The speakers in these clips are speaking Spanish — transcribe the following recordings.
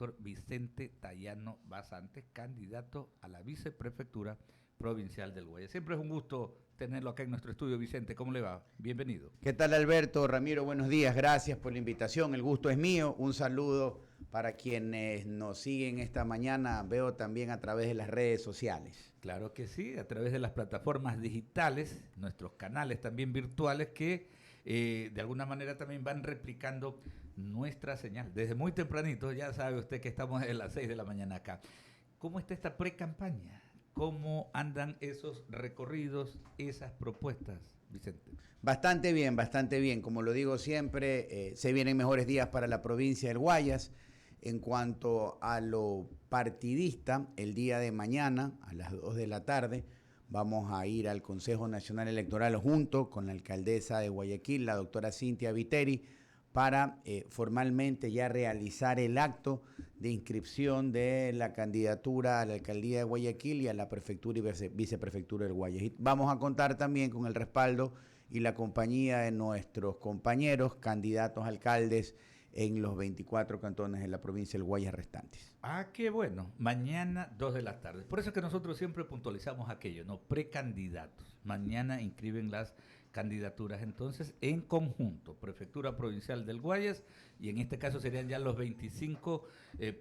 doctor Vicente Tayano Basantes, candidato a la viceprefectura provincial del Guayas. Siempre es un gusto tenerlo acá en nuestro estudio, Vicente. ¿Cómo le va? Bienvenido. ¿Qué tal, Alberto? Ramiro, buenos días. Gracias por la invitación. El gusto es mío. Un saludo para quienes nos siguen esta mañana. Veo también a través de las redes sociales. Claro que sí, a través de las plataformas digitales, nuestros canales también virtuales que de alguna manera también van replicando nuestra señal. Desde muy tempranito, ya sabe usted que estamos a las 6 de la mañana acá. ¿Cómo está esta pre-campaña? ¿Cómo andan esos recorridos, esas propuestas, Vicente? Bastante bien, bastante bien. Como lo digo siempre, se vienen mejores días para la provincia del Guayas. En cuanto a lo partidista, el día de mañana, a las 2 de la tarde, vamos a ir al Consejo Nacional Electoral junto con la alcaldesa de Guayaquil, la doctora Cintia Viteri, para formalmente ya realizar el acto de inscripción de la candidatura a la alcaldía de Guayaquil y a la prefectura y viceprefectura del Guayas. Y vamos a contar también con el respaldo y la compañía de nuestros compañeros candidatos alcaldes en los 24 cantones de la provincia del Guayas restantes. Ah, qué bueno. Mañana 2 de la tarde. Por eso es que nosotros siempre puntualizamos aquello, ¿no? Precandidatos. Mañana inscriben las candidaturas entonces en conjunto, Prefectura Provincial del Guayas, y en este caso serían ya los 25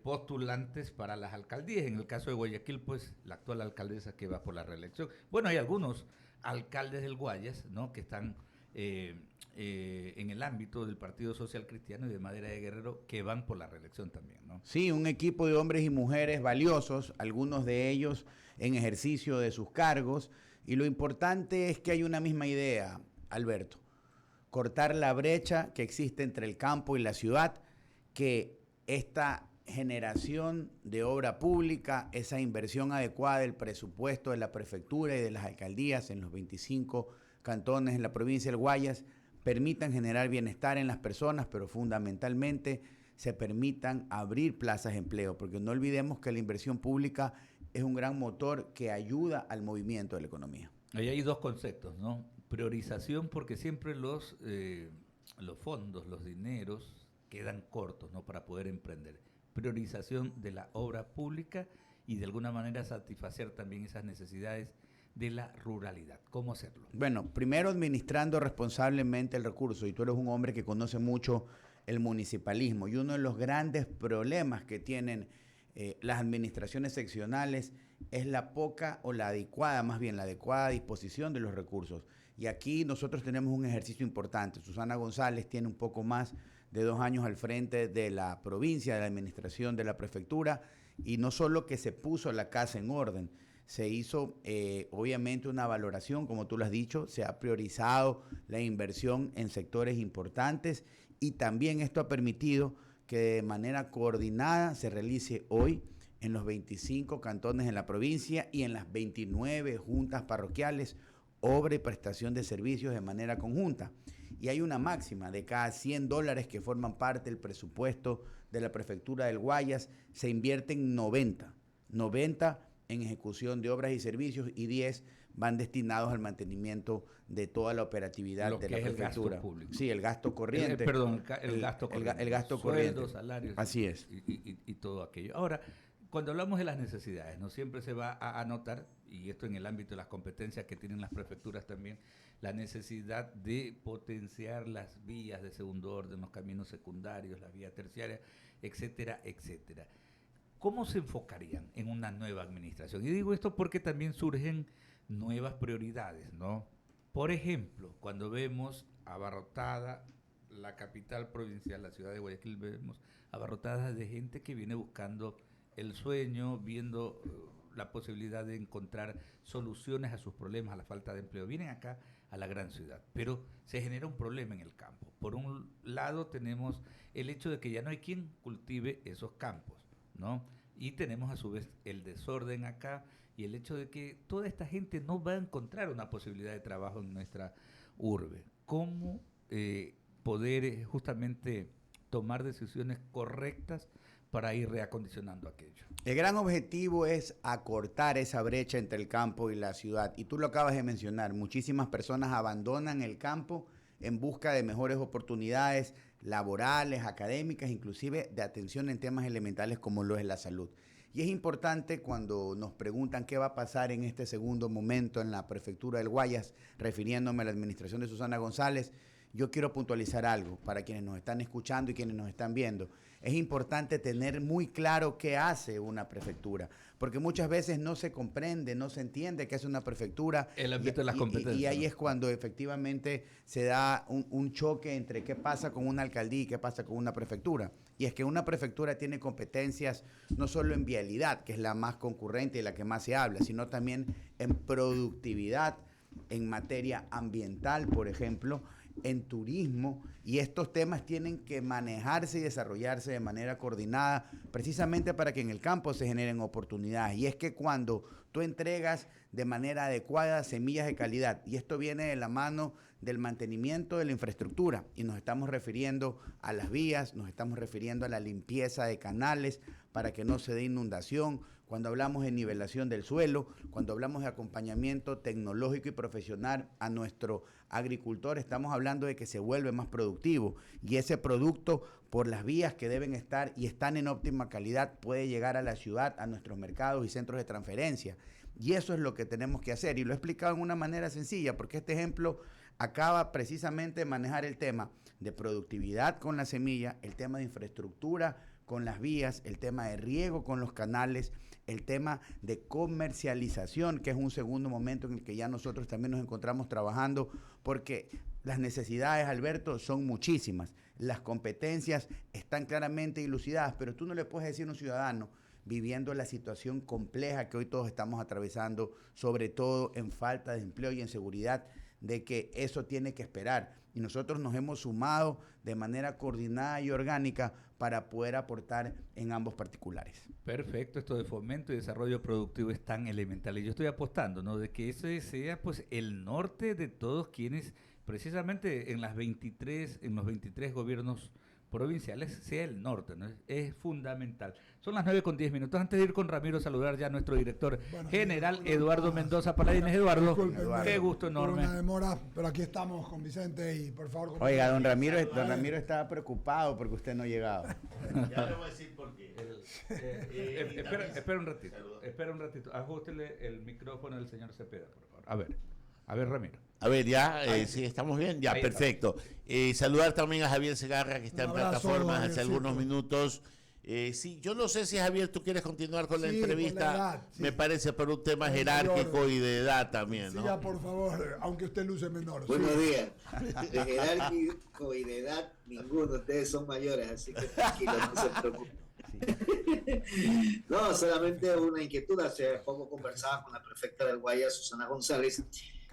postulantes para las alcaldías. En el caso de Guayaquil, pues la actual alcaldesa que va por la reelección. Bueno, hay algunos alcaldes del Guayas, ¿no?, que están en el ámbito del Partido Social Cristiano y de Madera de Guerrero que van por la reelección también, ¿no? Sí, un equipo de hombres y mujeres valiosos, algunos de ellos en ejercicio de sus cargos, y lo importante es que hay una misma idea, Alberto: cortar la brecha que existe entre el campo y la ciudad, que esta generación de obra pública, esa inversión adecuada del presupuesto de la prefectura y de las alcaldías en los 25 cantones en la provincia del Guayas permitan generar bienestar en las personas, pero fundamentalmente se permitan abrir plazas de empleo, porque no olvidemos que la inversión pública es un gran motor que ayuda al movimiento de la economía. Ahí hay dos conceptos, ¿no? Priorización, porque siempre los fondos, los dineros quedan cortos, ¿no?, para poder emprender. Priorización de la obra pública y de alguna manera satisfacer también esas necesidades de la ruralidad. ¿Cómo hacerlo? Bueno, primero administrando responsablemente el recurso, y tú eres un hombre que conoce mucho el municipalismo, y uno de los grandes problemas que tienen las administraciones seccionales es la poca o la adecuada, más bien la adecuada disposición de los recursos. Y aquí nosotros tenemos un ejercicio importante. Susana González tiene un poco más de 2 años al frente de la provincia, de la administración de la prefectura, y no solo que se puso la casa en orden, se hizo obviamente una valoración, como tú lo has dicho, se ha priorizado la inversión en sectores importantes, y también esto ha permitido que de manera coordinada se realice hoy en los 25 cantones en la provincia y en las 29 juntas parroquiales obra y prestación de servicios de manera conjunta. Y hay una máxima: de cada $100 que forman parte del presupuesto de la prefectura del Guayas, se invierten 90 en ejecución de obras y servicios, y 10 van destinados al mantenimiento de toda la operatividad de la prefectura. El gasto público. Sí, el gasto corriente. El gasto corriente. El gasto corriente. Sueldos, salarios. Así es. Y todo aquello. Ahora, cuando hablamos de las necesidades, no siempre se va a anotar, y esto en el ámbito de las competencias que tienen las prefecturas también, la necesidad de potenciar las vías de segundo orden, los caminos secundarios, las vías terciarias, etcétera, etcétera. ¿Cómo se enfocarían en una nueva administración? Y digo esto porque también surgen nuevas prioridades, ¿no? Por ejemplo, cuando vemos abarrotada la capital provincial, la ciudad de Guayaquil, vemos abarrotada de gente que viene buscando el sueño, viendo la posibilidad de encontrar soluciones a sus problemas, a la falta de empleo. Vienen acá a la gran ciudad, pero se genera un problema en el campo. Por un lado tenemos el hecho de que ya no hay quien cultive esos campos, ¿no? Y tenemos a su vez el desorden acá y el hecho de que toda esta gente no va a encontrar una posibilidad de trabajo en nuestra urbe. ¿Cómo poder justamente tomar decisiones correctas para ir reacondicionando aquello? El gran objetivo es acortar esa brecha entre el campo y la ciudad. Y tú lo acabas de mencionar, muchísimas personas abandonan el campo en busca de mejores oportunidades, laborales, académicas, inclusive de atención en temas elementales como lo es la salud. Y es importante cuando nos preguntan qué va a pasar en este segundo momento en la prefectura del Guayas, refiriéndome a la administración de Susana González, yo quiero puntualizar algo para quienes nos están escuchando y quienes nos están viendo. Es importante tener muy claro qué hace una prefectura, porque muchas veces no se comprende, no se entiende qué es una prefectura. El ámbito de las competencias. Y ahí es cuando efectivamente se da un choque entre qué pasa con una alcaldía y qué pasa con una prefectura. Y es que una prefectura tiene competencias no solo en vialidad, que es la más concurrente y la que más se habla, sino también en productividad, en materia ambiental, por ejemplo, en turismo, y estos temas tienen que manejarse y desarrollarse de manera coordinada precisamente para que en el campo se generen oportunidades. Y es que cuando tú entregas de manera adecuada semillas de calidad, y esto viene de la mano del mantenimiento de la infraestructura, y nos estamos refiriendo a las vías, nos estamos refiriendo a la limpieza de canales para que no se dé inundación, cuando hablamos de nivelación del suelo, cuando hablamos de acompañamiento tecnológico y profesional a nuestro agricultor, estamos hablando de que se vuelve más productivo, y ese producto, por las vías que deben estar y están en óptima calidad, puede llegar a la ciudad, a nuestros mercados y centros de transferencia. Y eso es lo que tenemos que hacer, y lo he explicado en una manera sencilla, porque este ejemplo acaba precisamente de manejar el tema de productividad con la semilla, el tema de infraestructura con las vías, el tema de riego con los canales, el tema de comercialización, que es un segundo momento en el que ya nosotros también nos encontramos trabajando, porque las necesidades, Alberto, son muchísimas. Las competencias están claramente dilucidadas, pero tú no le puedes decir a un ciudadano viviendo la situación compleja que hoy todos estamos atravesando, sobre todo en falta de empleo y en seguridad, de que eso tiene que esperar. Y nosotros nos hemos sumado de manera coordinada y orgánica para poder aportar en ambos particulares. Perfecto, esto de fomento y desarrollo productivo es tan elemental. Y yo estoy apostando, ¿no?, de que ese sea pues el norte de todos quienes precisamente en los 23 gobiernos provinciales sea el norte, ¿no? Es fundamental. Son las 9:10. Antes de ir con Ramiro, saludar ya a nuestro director general, Eduardo Mendoza Paladines. Eduardo, qué gusto enorme. Una demora, pero aquí estamos con Vicente y por favor... Oiga, don Ramiro estaba preocupado porque usted no llegaba. Ya le voy a decir por qué. Espera un ratito. Ajústele el micrófono del señor Cepeda, por favor. A ver, Ramiro. A ver, ya, sí, estamos bien, ya, perfecto. Saludar también a Javier Segarra, que está en plataformas hace algunos minutos. Sí, yo no sé si, Javier, tú quieres continuar con la entrevista, con la edad, sí. Me parece por un tema jerárquico y de edad también, ¿no? Sí, ya, por favor, aunque usted luce menor. Buenos días. De jerárquico y de edad, ninguno. Ustedes son mayores, así que tranquilos, no se preocupen. No, solamente una inquietud. Hace poco conversaba con la prefecta del Guayas, Susana González,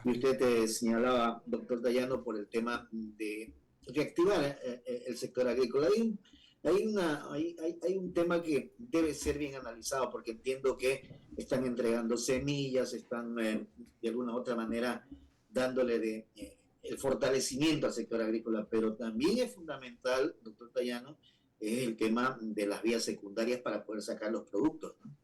y usted te señalaba, doctor Dayano, por el tema de reactivar el sector agrícola. Hay un tema que debe ser bien analizado, porque entiendo que están entregando semillas, están de alguna u otra manera dándole el fortalecimiento al sector agrícola, pero también es fundamental, doctor Dayano, el tema de las vías secundarias para poder sacar los productos, ¿no?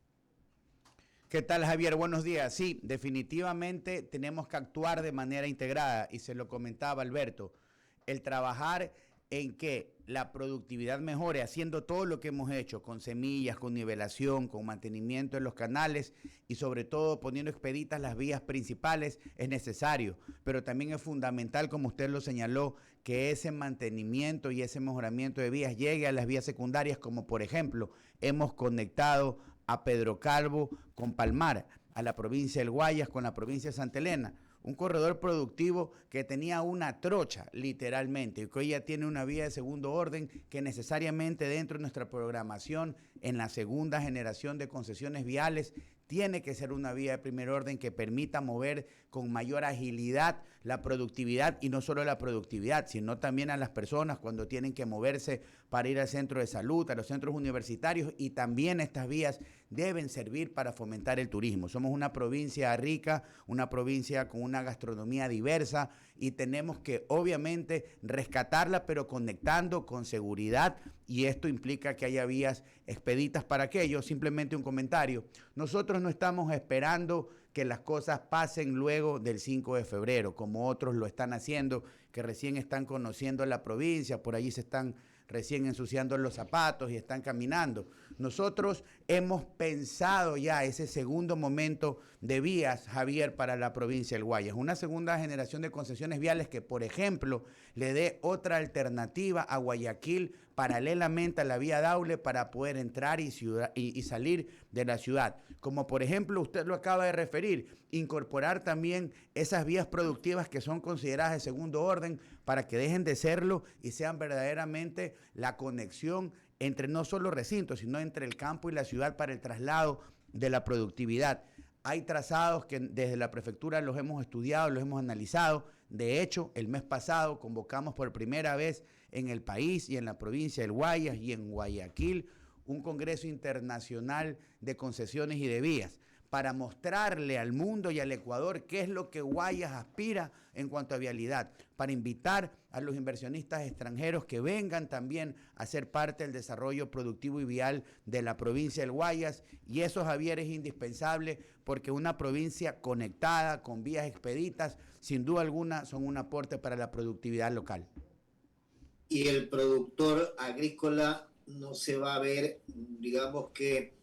¿Qué tal, Javier? Buenos días. Sí, definitivamente tenemos que actuar de manera integrada, y se lo comentaba Alberto, el trabajar en que la productividad mejore, haciendo todo lo que hemos hecho, con semillas, con nivelación, con mantenimiento de los canales y sobre todo poniendo expeditas las vías principales, es necesario, pero también es fundamental, como usted lo señaló, que ese mantenimiento y ese mejoramiento de vías llegue a las vías secundarias, como por ejemplo hemos conectado a Pedro Calvo con Palmar, a la provincia del Guayas con la provincia de Santa Elena, un corredor productivo que tenía una trocha, literalmente, y que hoy ya tiene una vía de segundo orden que necesariamente dentro de nuestra programación en la segunda generación de concesiones viales tiene que ser una vía de primer orden que permita mover con mayor agilidad la productividad, y no solo la productividad, sino también a las personas cuando tienen que moverse para ir al centro de salud, a los centros universitarios, y también estas vías deben servir para fomentar el turismo. Somos una provincia rica, una provincia con una gastronomía diversa, y tenemos que obviamente rescatarla, pero conectando con seguridad, y esto implica que haya vías expeditas para aquello. Simplemente un comentario. Nosotros no estamos esperando que las cosas pasen luego del 5 de febrero, como otros lo están haciendo, que recién están conociendo la provincia, por allí se están recién ensuciando los zapatos y están caminando. Nosotros hemos pensado ya ese segundo momento de vías, Javier, para la provincia del Guayas. Una segunda generación de concesiones viales que, por ejemplo, le dé otra alternativa a Guayaquil paralelamente a la vía Daule para poder entrar y salir de la ciudad. Como por ejemplo, usted lo acaba de referir, incorporar también esas vías productivas que son consideradas de segundo orden para que dejen de serlo y sean verdaderamente la conexión entre no solo recintos, sino entre el campo y la ciudad para el traslado de la productividad. Hay trazados que desde la prefectura los hemos estudiado, los hemos analizado. De hecho, el mes pasado convocamos por primera vez en el país y en la provincia del Guayas y en Guayaquil un congreso internacional de concesiones y de vías para mostrarle al mundo y al Ecuador qué es lo que Guayas aspira en cuanto a vialidad, para invitar a los inversionistas extranjeros que vengan también a ser parte del desarrollo productivo y vial de la provincia del Guayas. Y eso, Javier, es indispensable porque una provincia conectada, con vías expeditas, sin duda alguna son un aporte para la productividad local. Y el productor agrícola no se va a ver, digamos que,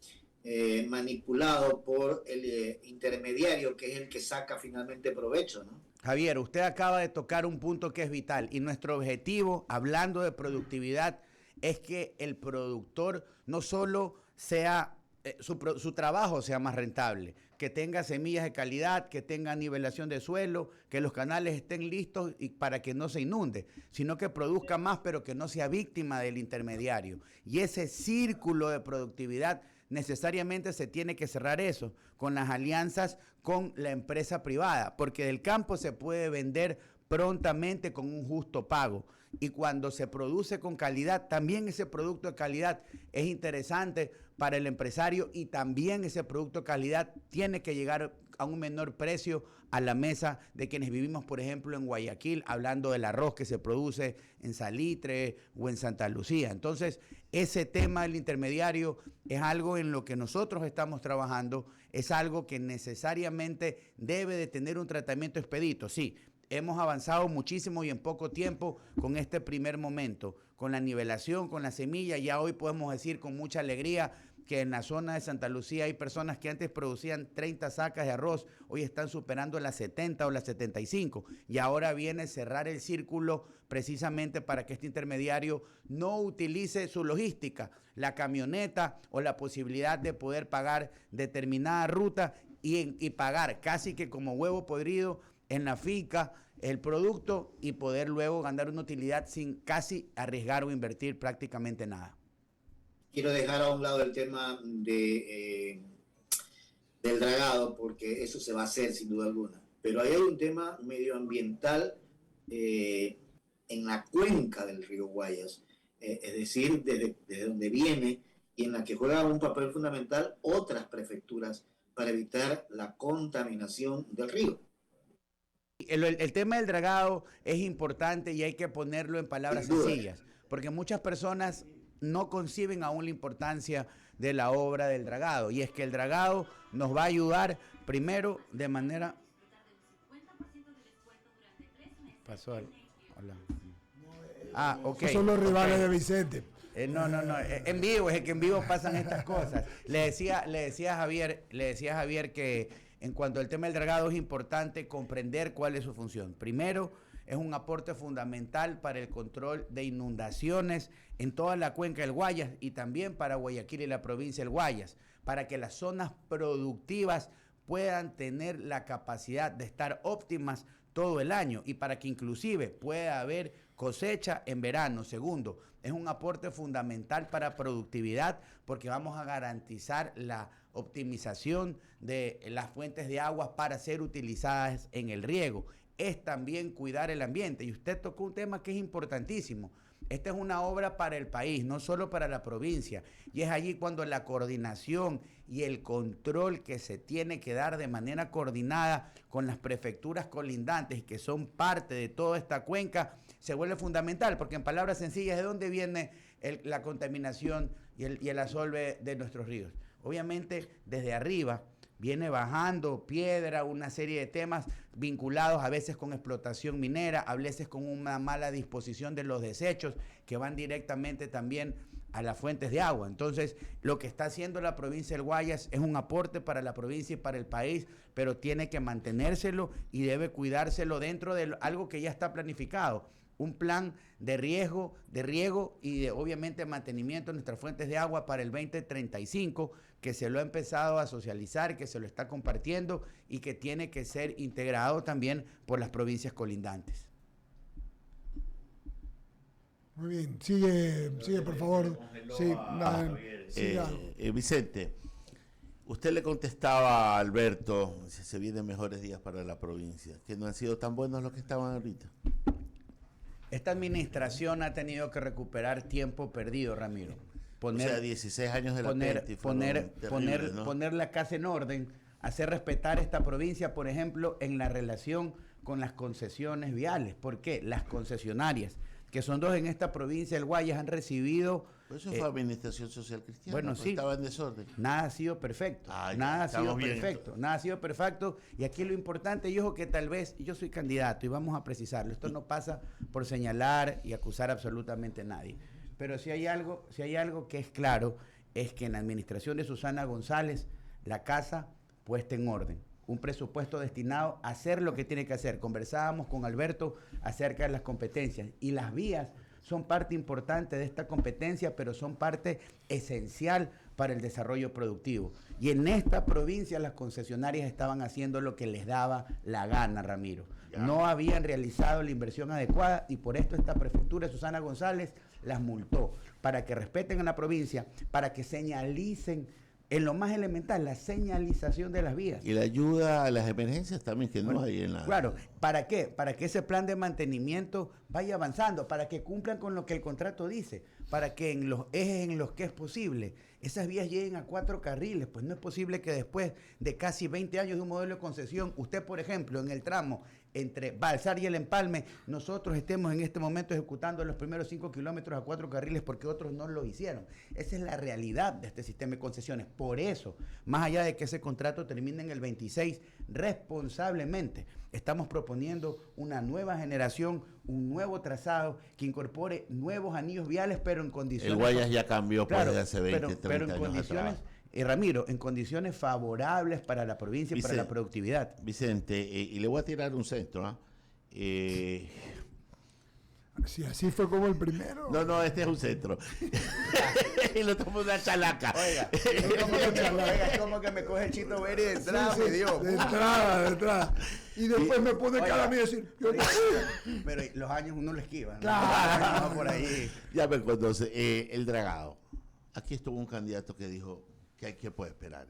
manipulado por el intermediario, que es el que saca finalmente provecho, ¿no? Javier, usted acaba de tocar un punto que es vital y nuestro objetivo, hablando de productividad, es que el productor no solo sea, su trabajo sea más rentable, que tenga semillas de calidad, que tenga nivelación de suelo, que los canales estén listos y para que no se inunde, sino que produzca más pero que no sea víctima del intermediario. Y ese círculo de productividad necesariamente se tiene que cerrar eso con las alianzas con la empresa privada, porque del campo se puede vender prontamente con un justo pago. Y cuando se produce con calidad, también ese producto de calidad es interesante para el empresario y también ese producto de calidad tiene que llegar a un menor precio a la mesa de quienes vivimos, por ejemplo, en Guayaquil, hablando del arroz que se produce en Salitre o en Santa Lucía. Entonces, ese tema del intermediario es algo en lo que nosotros estamos trabajando, es algo que necesariamente debe de tener un tratamiento expedito. Sí, hemos avanzado muchísimo y en poco tiempo con este primer momento, con la nivelación, con la semilla. Ya hoy podemos decir con mucha alegría que en la zona de Santa Lucía hay personas que antes producían 30 sacas de arroz, hoy están superando las 70 o las 75. Y ahora viene cerrar el círculo precisamente para que este intermediario no utilice su logística, la camioneta o la posibilidad de poder pagar determinada ruta y pagar casi que como huevo podrido en la finca el producto y poder luego ganar una utilidad sin casi arriesgar o invertir prácticamente nada. Quiero dejar a un lado el tema del dragado, porque eso se va a hacer sin duda alguna. Pero ahí hay un tema medioambiental en la cuenca del río Guayas, es decir, desde donde viene y en la que juega un papel fundamental otras prefecturas para evitar la contaminación del río. El tema del dragado es importante y hay que ponerlo en palabras sencillas, porque muchas personas no conciben aún la importancia de la obra del dragado, y es que el dragado nos va a ayudar primero de manera... Pasó al... Hola. Ah, ok. Esos son los rivales de Vicente. No, en vivo, es que en vivo pasan estas cosas. Le decía a Javier que en cuanto al tema del dragado es importante comprender cuál es su función. Primero, es un aporte fundamental para el control de inundaciones en toda la cuenca del Guayas y también para Guayaquil y la provincia del Guayas, para que las zonas productivas puedan tener la capacidad de estar óptimas todo el año y para que inclusive pueda haber cosecha en verano. Segundo, es un aporte fundamental para productividad porque vamos a garantizar la optimización de las fuentes de agua para ser utilizadas en el riego. Es también cuidar el ambiente. Y usted tocó un tema que es importantísimo. Esta es una obra para el país, no solo para la provincia. Y es allí cuando la coordinación y el control que se tiene que dar de manera coordinada con las prefecturas colindantes, que son parte de toda esta cuenca, se vuelve fundamental. Porque en palabras sencillas, ¿de dónde viene la contaminación y el asolve de nuestros ríos? Obviamente, desde arriba, viene bajando piedra, una serie de temas vinculados a veces con explotación minera, a veces con una mala disposición de los desechos que van directamente también a las fuentes de agua. Entonces, lo que está haciendo la provincia del Guayas es un aporte para la provincia y para el país, pero tiene que mantenérselo y debe cuidárselo dentro de algo que ya está planificado. Un plan de riego y de obviamente mantenimiento de nuestras fuentes de agua para el 2035, que se lo ha empezado a socializar, que se lo está compartiendo y que tiene que ser integrado también por las provincias colindantes. Muy bien, sigue por favor. Sí, Vicente, usted le contestaba a Alberto, se vienen mejores días para la provincia, que no han sido tan buenos los que estaban ahorita. Esta administración ha tenido que recuperar tiempo perdido, Ramiro. O sea, 16 años de poner la casa en orden, hacer respetar esta provincia, por ejemplo, en la relación con las concesiones viales. ¿Por qué? Las concesionarias, que son dos en esta provincia del Guayas, han recibido... Pues eso fue administración social cristiana, bueno, sí, estaba en desorden. Nada ha sido perfecto, nada ha sido perfecto, y aquí lo importante, y ojo que tal vez, yo soy candidato y vamos a precisarlo, esto no pasa por señalar y acusar absolutamente a nadie, pero si hay algo que es claro, es que en la administración de Susana González, la casa puesta en orden, un presupuesto destinado a hacer lo que tiene que hacer. Conversábamos con Alberto acerca de las competencias y las vías son parte importante de esta competencia, pero son parte esencial para el desarrollo productivo. Y en esta provincia las concesionarias estaban haciendo lo que les daba la gana, Ramiro. Ya. No habían realizado la inversión adecuada y por esto esta prefectura de Susana González las multó, para que respeten a la provincia, para que señalicen en lo más elemental, la señalización de las vías. Y la ayuda a las emergencias también, que no hay en la... Claro, ¿para qué? Para que ese plan de mantenimiento vaya avanzando, para que cumplan con lo que el contrato dice, para que en los ejes en los que es posible, esas vías lleguen a 4 carriles. Pues no es posible que después de casi 20 años de un modelo de concesión, usted, por ejemplo, en el tramo entre Balsar y El Empalme, nosotros estemos en este momento ejecutando los primeros 5 kilómetros a 4 carriles porque otros no lo hicieron. Esa es la realidad de este sistema de concesiones. Por eso, más allá de que ese contrato termine en el 26, responsablemente estamos proponiendo una nueva generación, un nuevo trazado que incorpore nuevos anillos viales, pero en condiciones... El Guayas ya cambió, claro, desde hace 20, 30 pero en años condiciones, atrás. Ramiro, en condiciones favorables para la provincia y para la productividad. Vicente, y le voy a tirar un centro, ¿ah? Si así fue como el primero. No, este es un centro. Y lo tomo una chalaca. Oiga, como que me coge el Chito Beri de entrada, me dio. De entrada. Y después me pone cara a mí y decir, pero los años uno lo esquiva, ¿no? Claro. No, por ahí. Ya me conoce. El Dragado. Aquí estuvo un candidato que dijo que hay que puede esperar.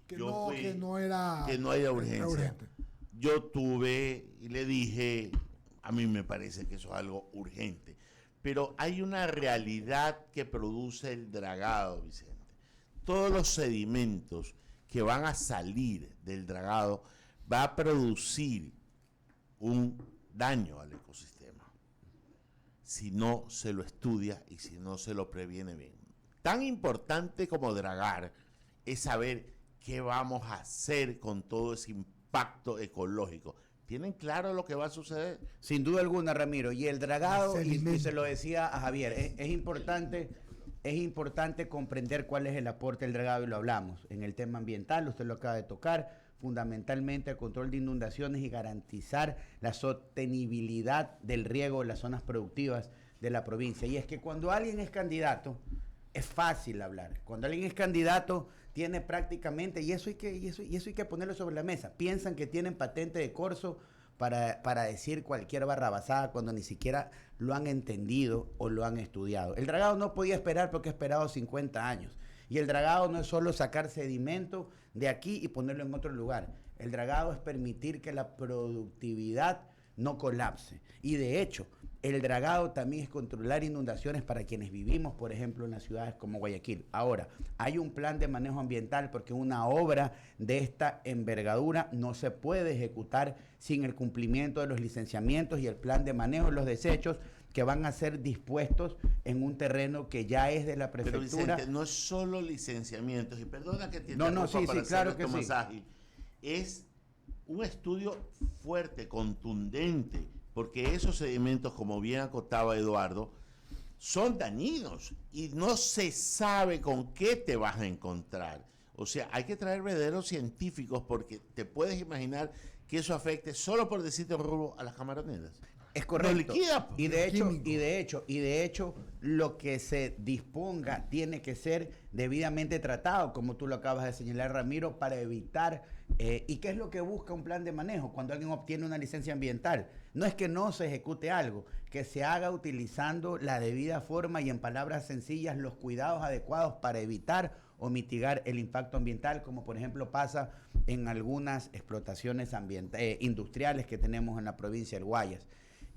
Que no era urgencia. Yo tuve y le dije, a mí me parece que eso es algo urgente. Pero hay una realidad que produce el dragado, Vicente. Todos los sedimentos que van a salir del dragado va a producir un daño al ecosistema si no se lo estudia y si no se lo previene bien. Tan importante como dragar es saber qué vamos a hacer con todo ese impacto ecológico. ¿Tienen claro lo que va a suceder? Sin duda alguna, Ramiro. Y el dragado, y se lo decía a Javier, es importante comprender cuál es el aporte del dragado y lo hablamos. En el tema ambiental, usted lo acaba de tocar, fundamentalmente el control de inundaciones y garantizar la sostenibilidad del riego en las zonas productivas de la provincia. Y es que cuando alguien es candidato, es fácil hablar. Cuando alguien es candidato, tiene prácticamente, y eso hay que ponerlo sobre la mesa, piensan que tienen patente de corso para decir cualquier barrabasada cuando ni siquiera lo han entendido o lo han estudiado. El dragado no podía esperar porque ha esperado 50 años. Y el dragado no es solo sacar sedimento de aquí y ponerlo en otro lugar. El dragado es permitir que la productividad no colapse. Y de hecho, el dragado también es controlar inundaciones para quienes vivimos, por ejemplo, en las ciudades como Guayaquil. Ahora, hay un plan de manejo ambiental porque una obra de esta envergadura no se puede ejecutar sin el cumplimiento de los licenciamientos y el plan de manejo de los desechos que van a ser dispuestos en un terreno que ya es de la prefectura. Pero Vicente, no es solo licenciamientos, y perdona que te No, sí, para claro hacer que esto sí. más ágil. Es un estudio fuerte, contundente, porque esos sedimentos, como bien acotaba Eduardo, son dañinos y no se sabe con qué te vas a encontrar. O sea, hay que traer verdaderos científicos porque te puedes imaginar que eso afecte, solo por decirte un rubro, a las camaroneras. Es correcto. Lo liquida, pues. Y de hecho, lo que se disponga tiene que ser debidamente tratado, como tú lo acabas de señalar, Ramiro, para evitar. ¿Y qué es lo que busca un plan de manejo cuando alguien obtiene una licencia ambiental? No es que no se ejecute algo, que se haga utilizando la debida forma y en palabras sencillas los cuidados adecuados para evitar o mitigar el impacto ambiental, como por ejemplo pasa en algunas explotaciones industriales que tenemos en la provincia del Guayas.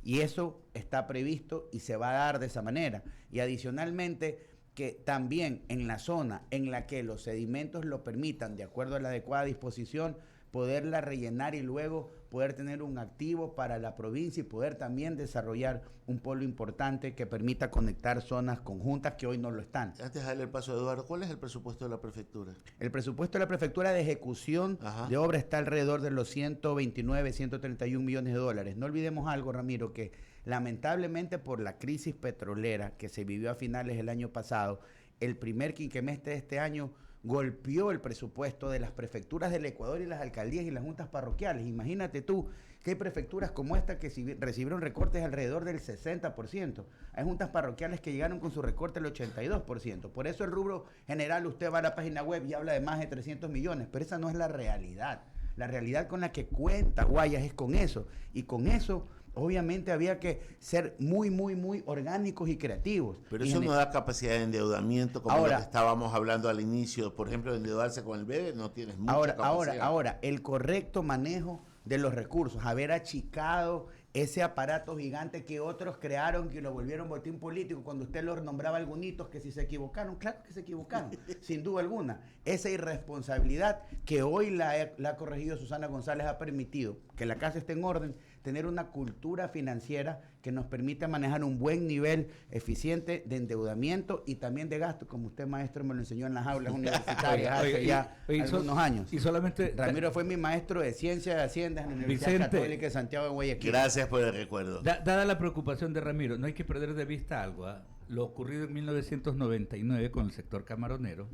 Y eso está previsto y se va a dar de esa manera. Y adicionalmente, que también en la zona en la que los sedimentos lo permitan, de acuerdo a la adecuada disposición, poderla rellenar y luego poder tener un activo para la provincia y poder también desarrollar un polo importante que permita conectar zonas conjuntas que hoy no lo están. Antes de darle el paso a Eduardo, ¿cuál es el presupuesto de la prefectura? El presupuesto de la prefectura de ejecución de obra está alrededor de los 129, 131 millones de dólares. No olvidemos algo, Ramiro, que lamentablemente por la crisis petrolera que se vivió a finales del año pasado, el primer quinquemestre de este año golpeó el presupuesto de las prefecturas del Ecuador y las alcaldías y las juntas parroquiales. Imagínate tú que hay prefecturas como esta que recibieron recortes alrededor del 60%. Hay juntas parroquiales que llegaron con su recorte del 82%. Por eso el rubro general, usted va a la página web y habla de más de 300 millones, pero esa no es la realidad. La realidad con la que cuenta Guayas es con eso. Y con eso obviamente había que ser muy orgánicos y creativos. Pero eso no da capacidad de endeudamiento como ahora, lo que estábamos hablando al inicio. Por ejemplo, de endeudarse con el BEDE no tienes mucha capacidad. Ahora, el correcto manejo de los recursos, haber achicado ese aparato gigante que otros crearon, que lo volvieron botín político, cuando usted los nombraba algunitos que si se equivocaron, claro que se equivocaron, sin duda alguna. Esa irresponsabilidad que hoy la ha corregido Susana González ha permitido que la casa esté en orden, tener una cultura financiera que nos permite manejar un buen nivel eficiente de endeudamiento y también de gasto, como usted, maestro, me lo enseñó en las aulas universitarias hace algunos años. Y solamente Ramiro fue mi maestro de Ciencia de Haciendas en la Universidad Católica de Santiago de Guayaquil. Gracias por el recuerdo. Dada la preocupación de Ramiro, no hay que perder de vista algo. Lo ocurrido en 1999 con el sector camaronero,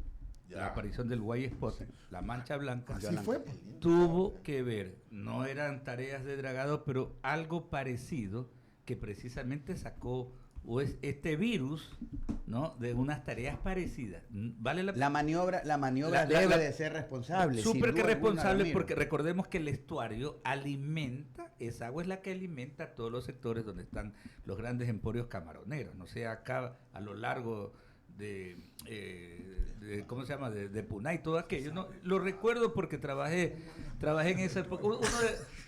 la aparición del Guay Spot, la mancha blanca, tuvo que ver, no eran tareas de dragado, pero algo parecido que precisamente sacó este virus, ¿no?, de unas tareas parecidas. ¿Vale la maniobra debe de ser responsable. Súper que responsable, porque recordemos que el estuario alimenta, esa agua es la que alimenta a todos los sectores donde están los grandes emporios camaroneros, no sea acá a lo largo de ¿cómo se llama? De Puná y todo aquello. No, lo recuerdo porque trabajé en esa época.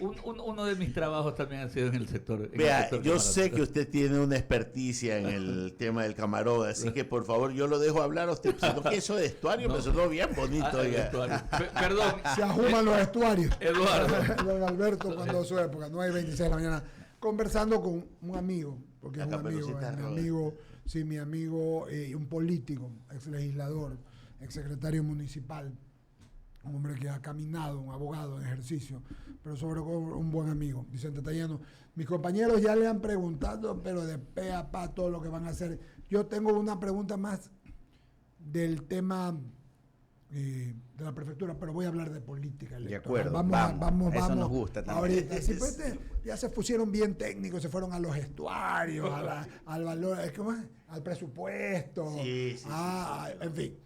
Uno de mis trabajos también ha sido en el sector. Vea, yo sé que usted tiene una experticia en el tema del camarón, así que por favor yo lo dejo hablar a usted. Sino que eso de estuario me sonó bien bonito. Perdón. Se ajuman los estuarios. Eduardo. Don Alberto, cuando su época, 9:26 de la mañana, conversando con un amigo, porque es mi amigo, un político, ex legislador, ex secretario municipal, un hombre que ha caminado, un abogado en ejercicio, pero sobre todo un buen amigo, Vicente Tallano. Mis compañeros ya le han preguntado, pero de pe a pa todo lo que van a hacer. Yo tengo una pregunta más del tema de la prefectura, pero voy a hablar de política electoral. De acuerdo, vamos. Eso nos gusta también. Ahorita, sí, pues, ya se pusieron bien técnicos, se fueron a los estuarios, al valor, ¿cómo es? Al presupuesto, en fin.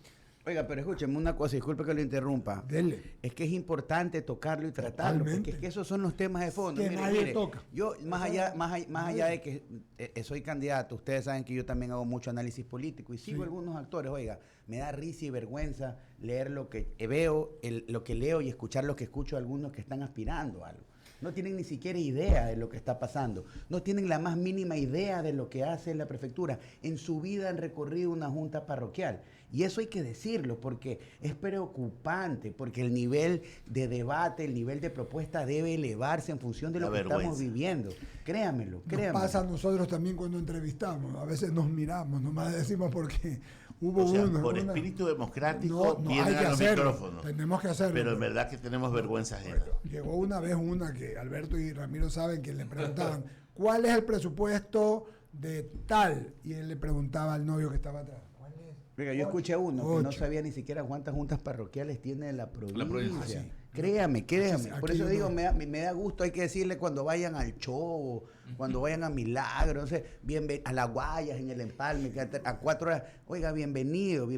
Oiga, pero escúcheme una cosa, disculpe que lo interrumpa. Dele. Es que es importante tocarlo y tratarlo, Totalmente. porque es que esos son los temas de fondo. Que nadie toca. Yo, más allá de que soy candidato, ustedes saben que yo también hago mucho análisis político y sigo algunos actores. Oiga, me da risa y vergüenza leer lo que veo, lo que leo y escuchar lo que escucho de algunos que están aspirando a algo. no tienen ni siquiera idea de lo que está pasando, no tienen la más mínima idea de lo que hace la prefectura. En su vida han recorrido una junta parroquial. Y eso hay que decirlo porque es preocupante, porque el nivel de debate, el nivel de propuesta debe elevarse en función de lo que estamos viviendo. Créamelo. Nos pasa a nosotros también cuando entrevistamos. A veces nos miramos, nomás decimos porque hubo por espíritu democrático tienen a los micrófonos. Tenemos que hacerlo. Pero en verdad que tenemos vergüenza ajena. Llegó una vez que Alberto y Ramiro saben que le preguntaban, ¿cuál es el presupuesto de tal? Y él le preguntaba al novio que estaba atrás. Oiga, yo escuché uno que no sabía ni siquiera cuántas juntas parroquiales tiene la provincia. Sí. Créame. Por eso digo, me da gusto, hay que decirle cuando vayan al show, cuando vayan a Milagro, no sé, a Las Guayas, en el Empalme, que a 4 horas, oiga, bienvenido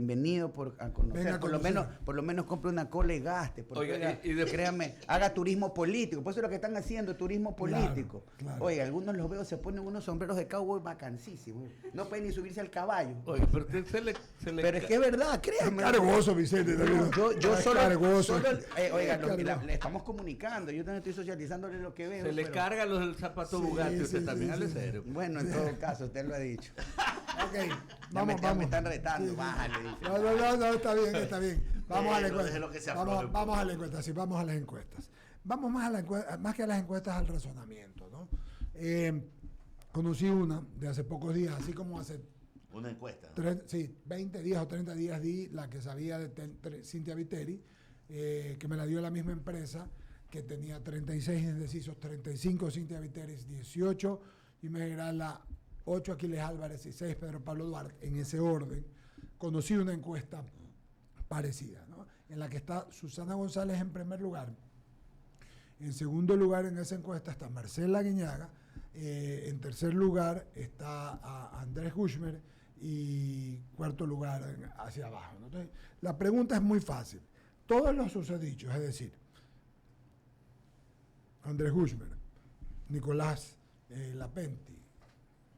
a conocer. Por lo menos compre una cola y gaste. Porque, oiga, créame, haga turismo político. Por eso es lo que están haciendo, turismo político. Claro. Oiga, algunos los veo, se ponen unos sombreros de cowboy vacancísimos. No pueden ni subirse al caballo. Oiga, pero pero es que es verdad, créame. Es cargoso, Vicente. Yo solo oiga, le estamos comunicando, yo también estoy socializándole lo que veo. Se le cargan los zapatos Bugatti, usted también al cero. Bueno, en todo caso, usted lo ha dicho. Ok, vamos. Me están retando, bájale. No, está bien. Vamos a la encuesta. Vamos a la encuesta, sí, vamos a las encuestas. Vamos más que a las encuestas, al razonamiento, ¿no? Conocí una de hace pocos días, así como hace... Una encuesta. 20 días o 30 días di la que sabía de Cintia Viteri, que me la dio la misma empresa, que tenía 36 indecisos, 35 Cintia Viteri, 18 Jiménez Grala, 8 Aquiles Álvarez y 6 Pedro Pablo Duarte, en ese orden. Conocí una encuesta parecida, ¿no? En la que está Susana González en primer lugar. En segundo lugar en esa encuesta está Marcela Guiñaga, en tercer lugar está Andrés Gushmer y cuarto lugar hacia abajo, ¿no? Entonces, la pregunta es muy fácil. Todos los susodichos, es decir, Andrés Gushmer, Nicolás Lapenti,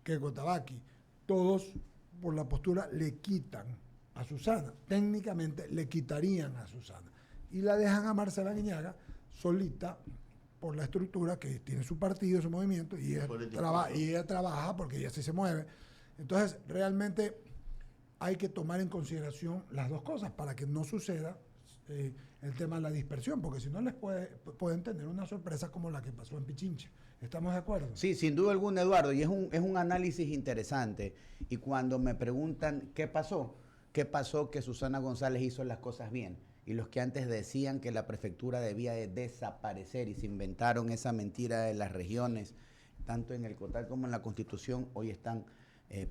Keiko Tabaqui, todos por la postura le quitan a Susana. Técnicamente le quitarían a Susana. Y la dejan a Marcela Guiñaga solita por la estructura que tiene su partido, su movimiento, y ella trabaja porque ella sí se mueve. Entonces, realmente hay que tomar en consideración las dos cosas para que no suceda el tema de la dispersión, porque si no les pueden tener una sorpresa como la que pasó en Pichincha. ¿Estamos de acuerdo? Sí, sin duda alguna, Eduardo, y es un análisis interesante. Y cuando me preguntan qué pasó que Susana González hizo las cosas bien, y los que antes decían que la prefectura debía de desaparecer y se inventaron esa mentira de las regiones, tanto en el COTAL como en la Constitución, hoy están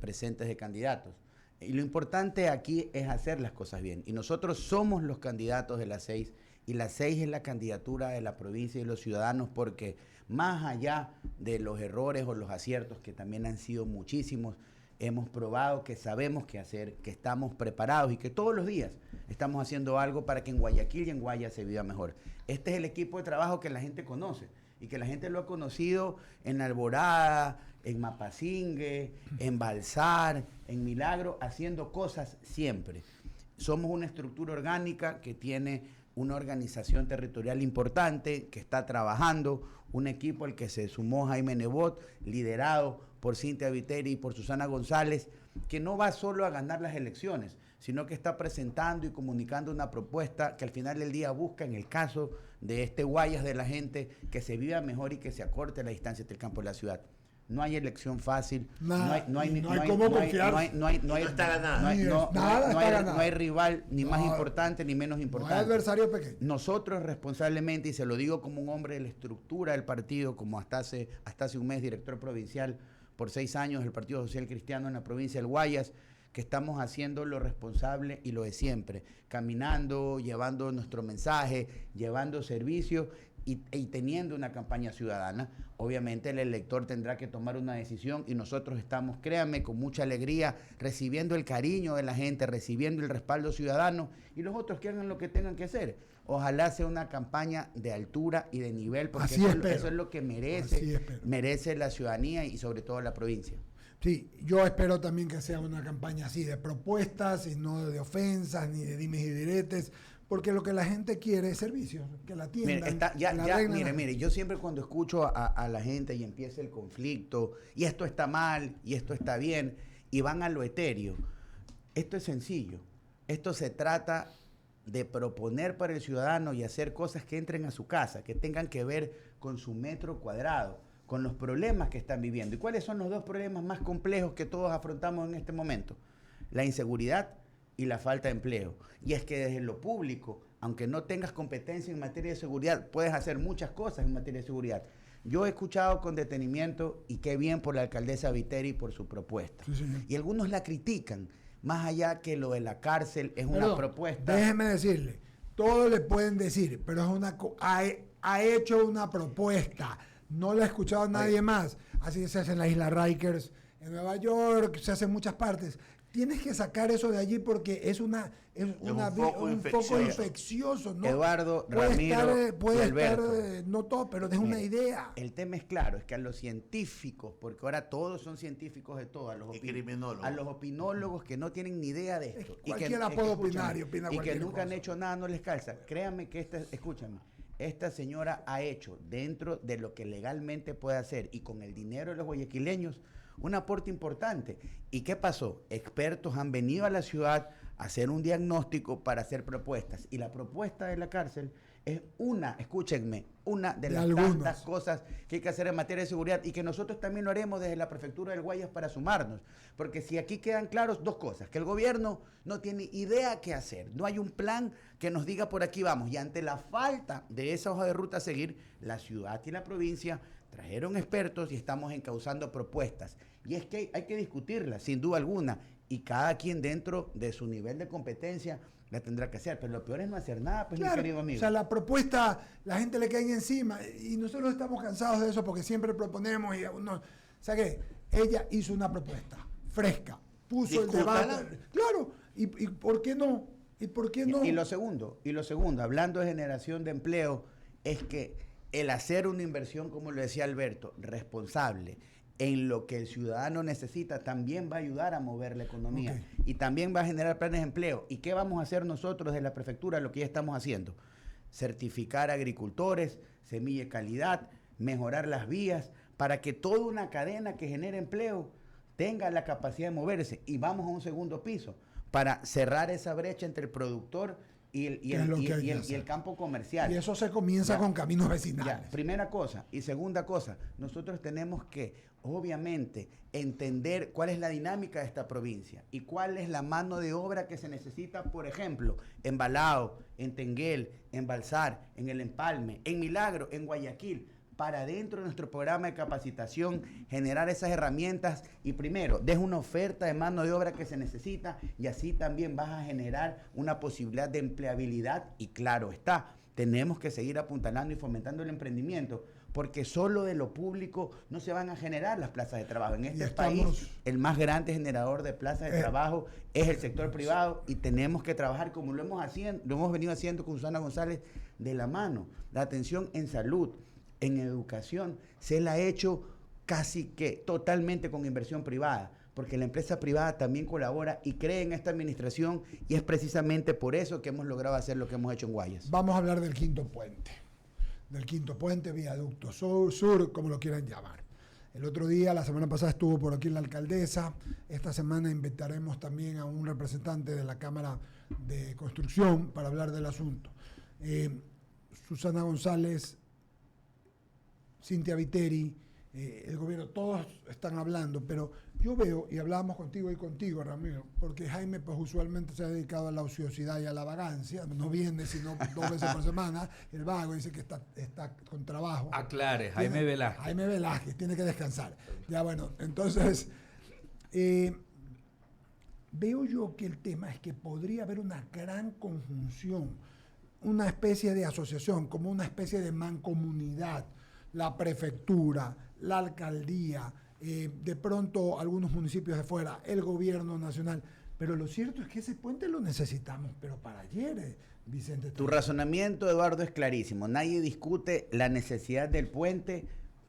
presentes de candidatos. Y lo importante aquí es hacer las cosas bien. Y nosotros somos los candidatos de la 6, y la 6 es la candidatura de la provincia y los ciudadanos, porque más allá de los errores o los aciertos, que también han sido muchísimos, hemos probado que sabemos qué hacer, que estamos preparados y que todos los días estamos haciendo algo para que en Guayaquil y en Guaya se viva mejor. Este es el equipo de trabajo que la gente conoce y que la gente lo ha conocido en Alborada, en Mapasingue, en Balsar, en Milagro, haciendo cosas siempre. Somos una estructura orgánica que tiene una organización territorial importante, que está trabajando, un equipo al que se sumó Jaime Nebot, liderado por Cintia Viteri y por Susana González, que no va solo a ganar las elecciones, sino que está presentando y comunicando una propuesta que al final del día busca, en el caso de este Guayas de la gente, que se viva mejor y que se acorte la distancia entre el campo y la ciudad. No hay elección fácil, no hay rival ni más importante ni menos importante. No hay adversario pequeño. Nosotros responsablemente, y se lo digo como un hombre de la estructura del partido, como hasta hace un mes director provincial por 6 años del Partido Social Cristiano en la provincia del Guayas, que estamos haciendo lo responsable y lo de siempre, caminando, llevando nuestro mensaje, llevando servicios y teniendo una campaña ciudadana. Obviamente el elector tendrá que tomar una decisión y nosotros estamos, créanme, con mucha alegría, recibiendo el cariño de la gente, recibiendo el respaldo ciudadano, y los otros que hagan lo que tengan que hacer. Ojalá sea una campaña de altura y de nivel, porque eso es lo que merece la ciudadanía y sobre todo la provincia. Sí, yo espero también que sea una campaña así de propuestas y no de ofensas ni de dimes y diretes, porque lo que la gente quiere es servicios, que la atiendan. Mire, yo siempre cuando escucho a la gente y empieza el conflicto, y esto está mal, y esto está bien, y van a lo etéreo, esto es sencillo. Esto se trata de proponer para el ciudadano y hacer cosas que entren a su casa, que tengan que ver con su metro cuadrado, con los problemas que están viviendo. ¿Y cuáles son los dos problemas más complejos que todos afrontamos en este momento? La inseguridad y la falta de empleo. Y es que desde lo público, aunque no tengas competencia en materia de seguridad, puedes hacer muchas cosas en materia de seguridad. Yo he escuchado con detenimiento, y qué bien por la alcaldesa Viteri por su propuesta. Sí, y algunos la critican, más allá que lo de la cárcel es una propuesta. Déjeme decirle, todos le pueden decir, pero es ha hecho una propuesta. No la ha escuchado nadie más. Así se hace en la isla Rikers, en Nueva York, se hace en muchas partes. Tienes que sacar eso de allí porque es un foco infeccioso, ¿no? Eduardo, Ramiro, puede estar, no todo, pero es una idea. El tema es claro, es que a los científicos, porque ahora todos son científicos de todo, a los opinólogos que no tienen ni idea de esto. Cualquiera puede opinar y opina y que nunca cosa. Han hecho nada, no les calza. Créanme que esta señora ha hecho, dentro de lo que legalmente puede hacer y con el dinero de los guayaquileños, un aporte importante. ¿Y qué pasó? Expertos han venido a la ciudad a hacer un diagnóstico para hacer propuestas. Y la propuesta de la cárcel es una de las tantas cosas que hay que hacer en materia de seguridad y que nosotros también lo haremos desde la Prefectura del Guayas para sumarnos. Porque si aquí quedan claros dos cosas, que el gobierno no tiene idea qué hacer, no hay un plan que nos diga por aquí vamos, y ante la falta de esa hoja de ruta a seguir, la ciudad y la provincia trajeron expertos y estamos encauzando propuestas. Y es que hay que discutirlas, sin duda alguna, y cada quien dentro de su nivel de competencia la tendrá que hacer, pero lo peor es no hacer nada, pues, claro, mi querido amigo. O sea, la propuesta, la gente le cae encima, y nosotros estamos cansados de eso porque siempre proponemos, y no, o sea que ella hizo una propuesta fresca, puso el debate. Claro, ¿y por qué no? ¿Y por qué no? Y lo segundo, hablando de generación de empleo, es que el hacer una inversión, como lo decía Alberto, responsable, en lo que el ciudadano necesita, también va a ayudar a mover la economía y también va a generar planes de empleo. ¿Y qué vamos a hacer nosotros desde la prefectura? Lo que ya estamos haciendo: certificar agricultores, semilla de calidad, mejorar las vías, para que toda una cadena que genere empleo tenga la capacidad de moverse. Y vamos a un segundo piso para cerrar esa brecha entre el productor y el campo comercial. Y eso se comienza con caminos vecinales. Primera cosa. Y segunda cosa, nosotros tenemos que, obviamente, entender cuál es la dinámica de esta provincia y cuál es la mano de obra que se necesita, por ejemplo, en Balao, en Tenguel, en Balsar, en El Empalme, en Milagro, en Guayaquil, para dentro de nuestro programa de capacitación generar esas herramientas y primero, deja una oferta de mano de obra que se necesita y así también vas a generar una posibilidad de empleabilidad y claro está, tenemos que seguir apuntalando y fomentando el emprendimiento porque solo de lo público no se van a generar las plazas de trabajo. En este país el más grande generador de plazas de trabajo es el sector privado y tenemos que trabajar como lo hemos venido haciendo con Susana González de la mano. La atención en salud, en educación, se la ha hecho casi que totalmente con inversión privada, porque la empresa privada también colabora y cree en esta administración y es precisamente por eso que hemos logrado hacer lo que hemos hecho en Guayas. Vamos a hablar del quinto puente, viaducto sur, como lo quieran llamar. El otro día, la semana pasada estuvo por aquí la alcaldesa, esta semana invitaremos también a un representante de la Cámara de Construcción para hablar del asunto. Susana González, Cintia Viteri, el gobierno, todos están hablando, pero yo veo, y hablábamos contigo y contigo, Ramiro, porque Jaime pues usualmente se ha dedicado a la ociosidad y a la vagancia, no viene sino 2 veces por semana, el vago dice que está con trabajo. Aclare, Jaime Velázquez. Jaime Velázquez, tiene que descansar. Ya bueno, entonces, veo yo que el tema es que podría haber una gran conjunción, una especie de asociación, como una especie de mancomunidad, la prefectura, la alcaldía, de pronto algunos municipios de fuera, el gobierno nacional. Pero lo cierto es que ese puente lo necesitamos, pero para ayer, Vicente. Tu razonamiento, Eduardo, es clarísimo. Nadie discute la necesidad del puente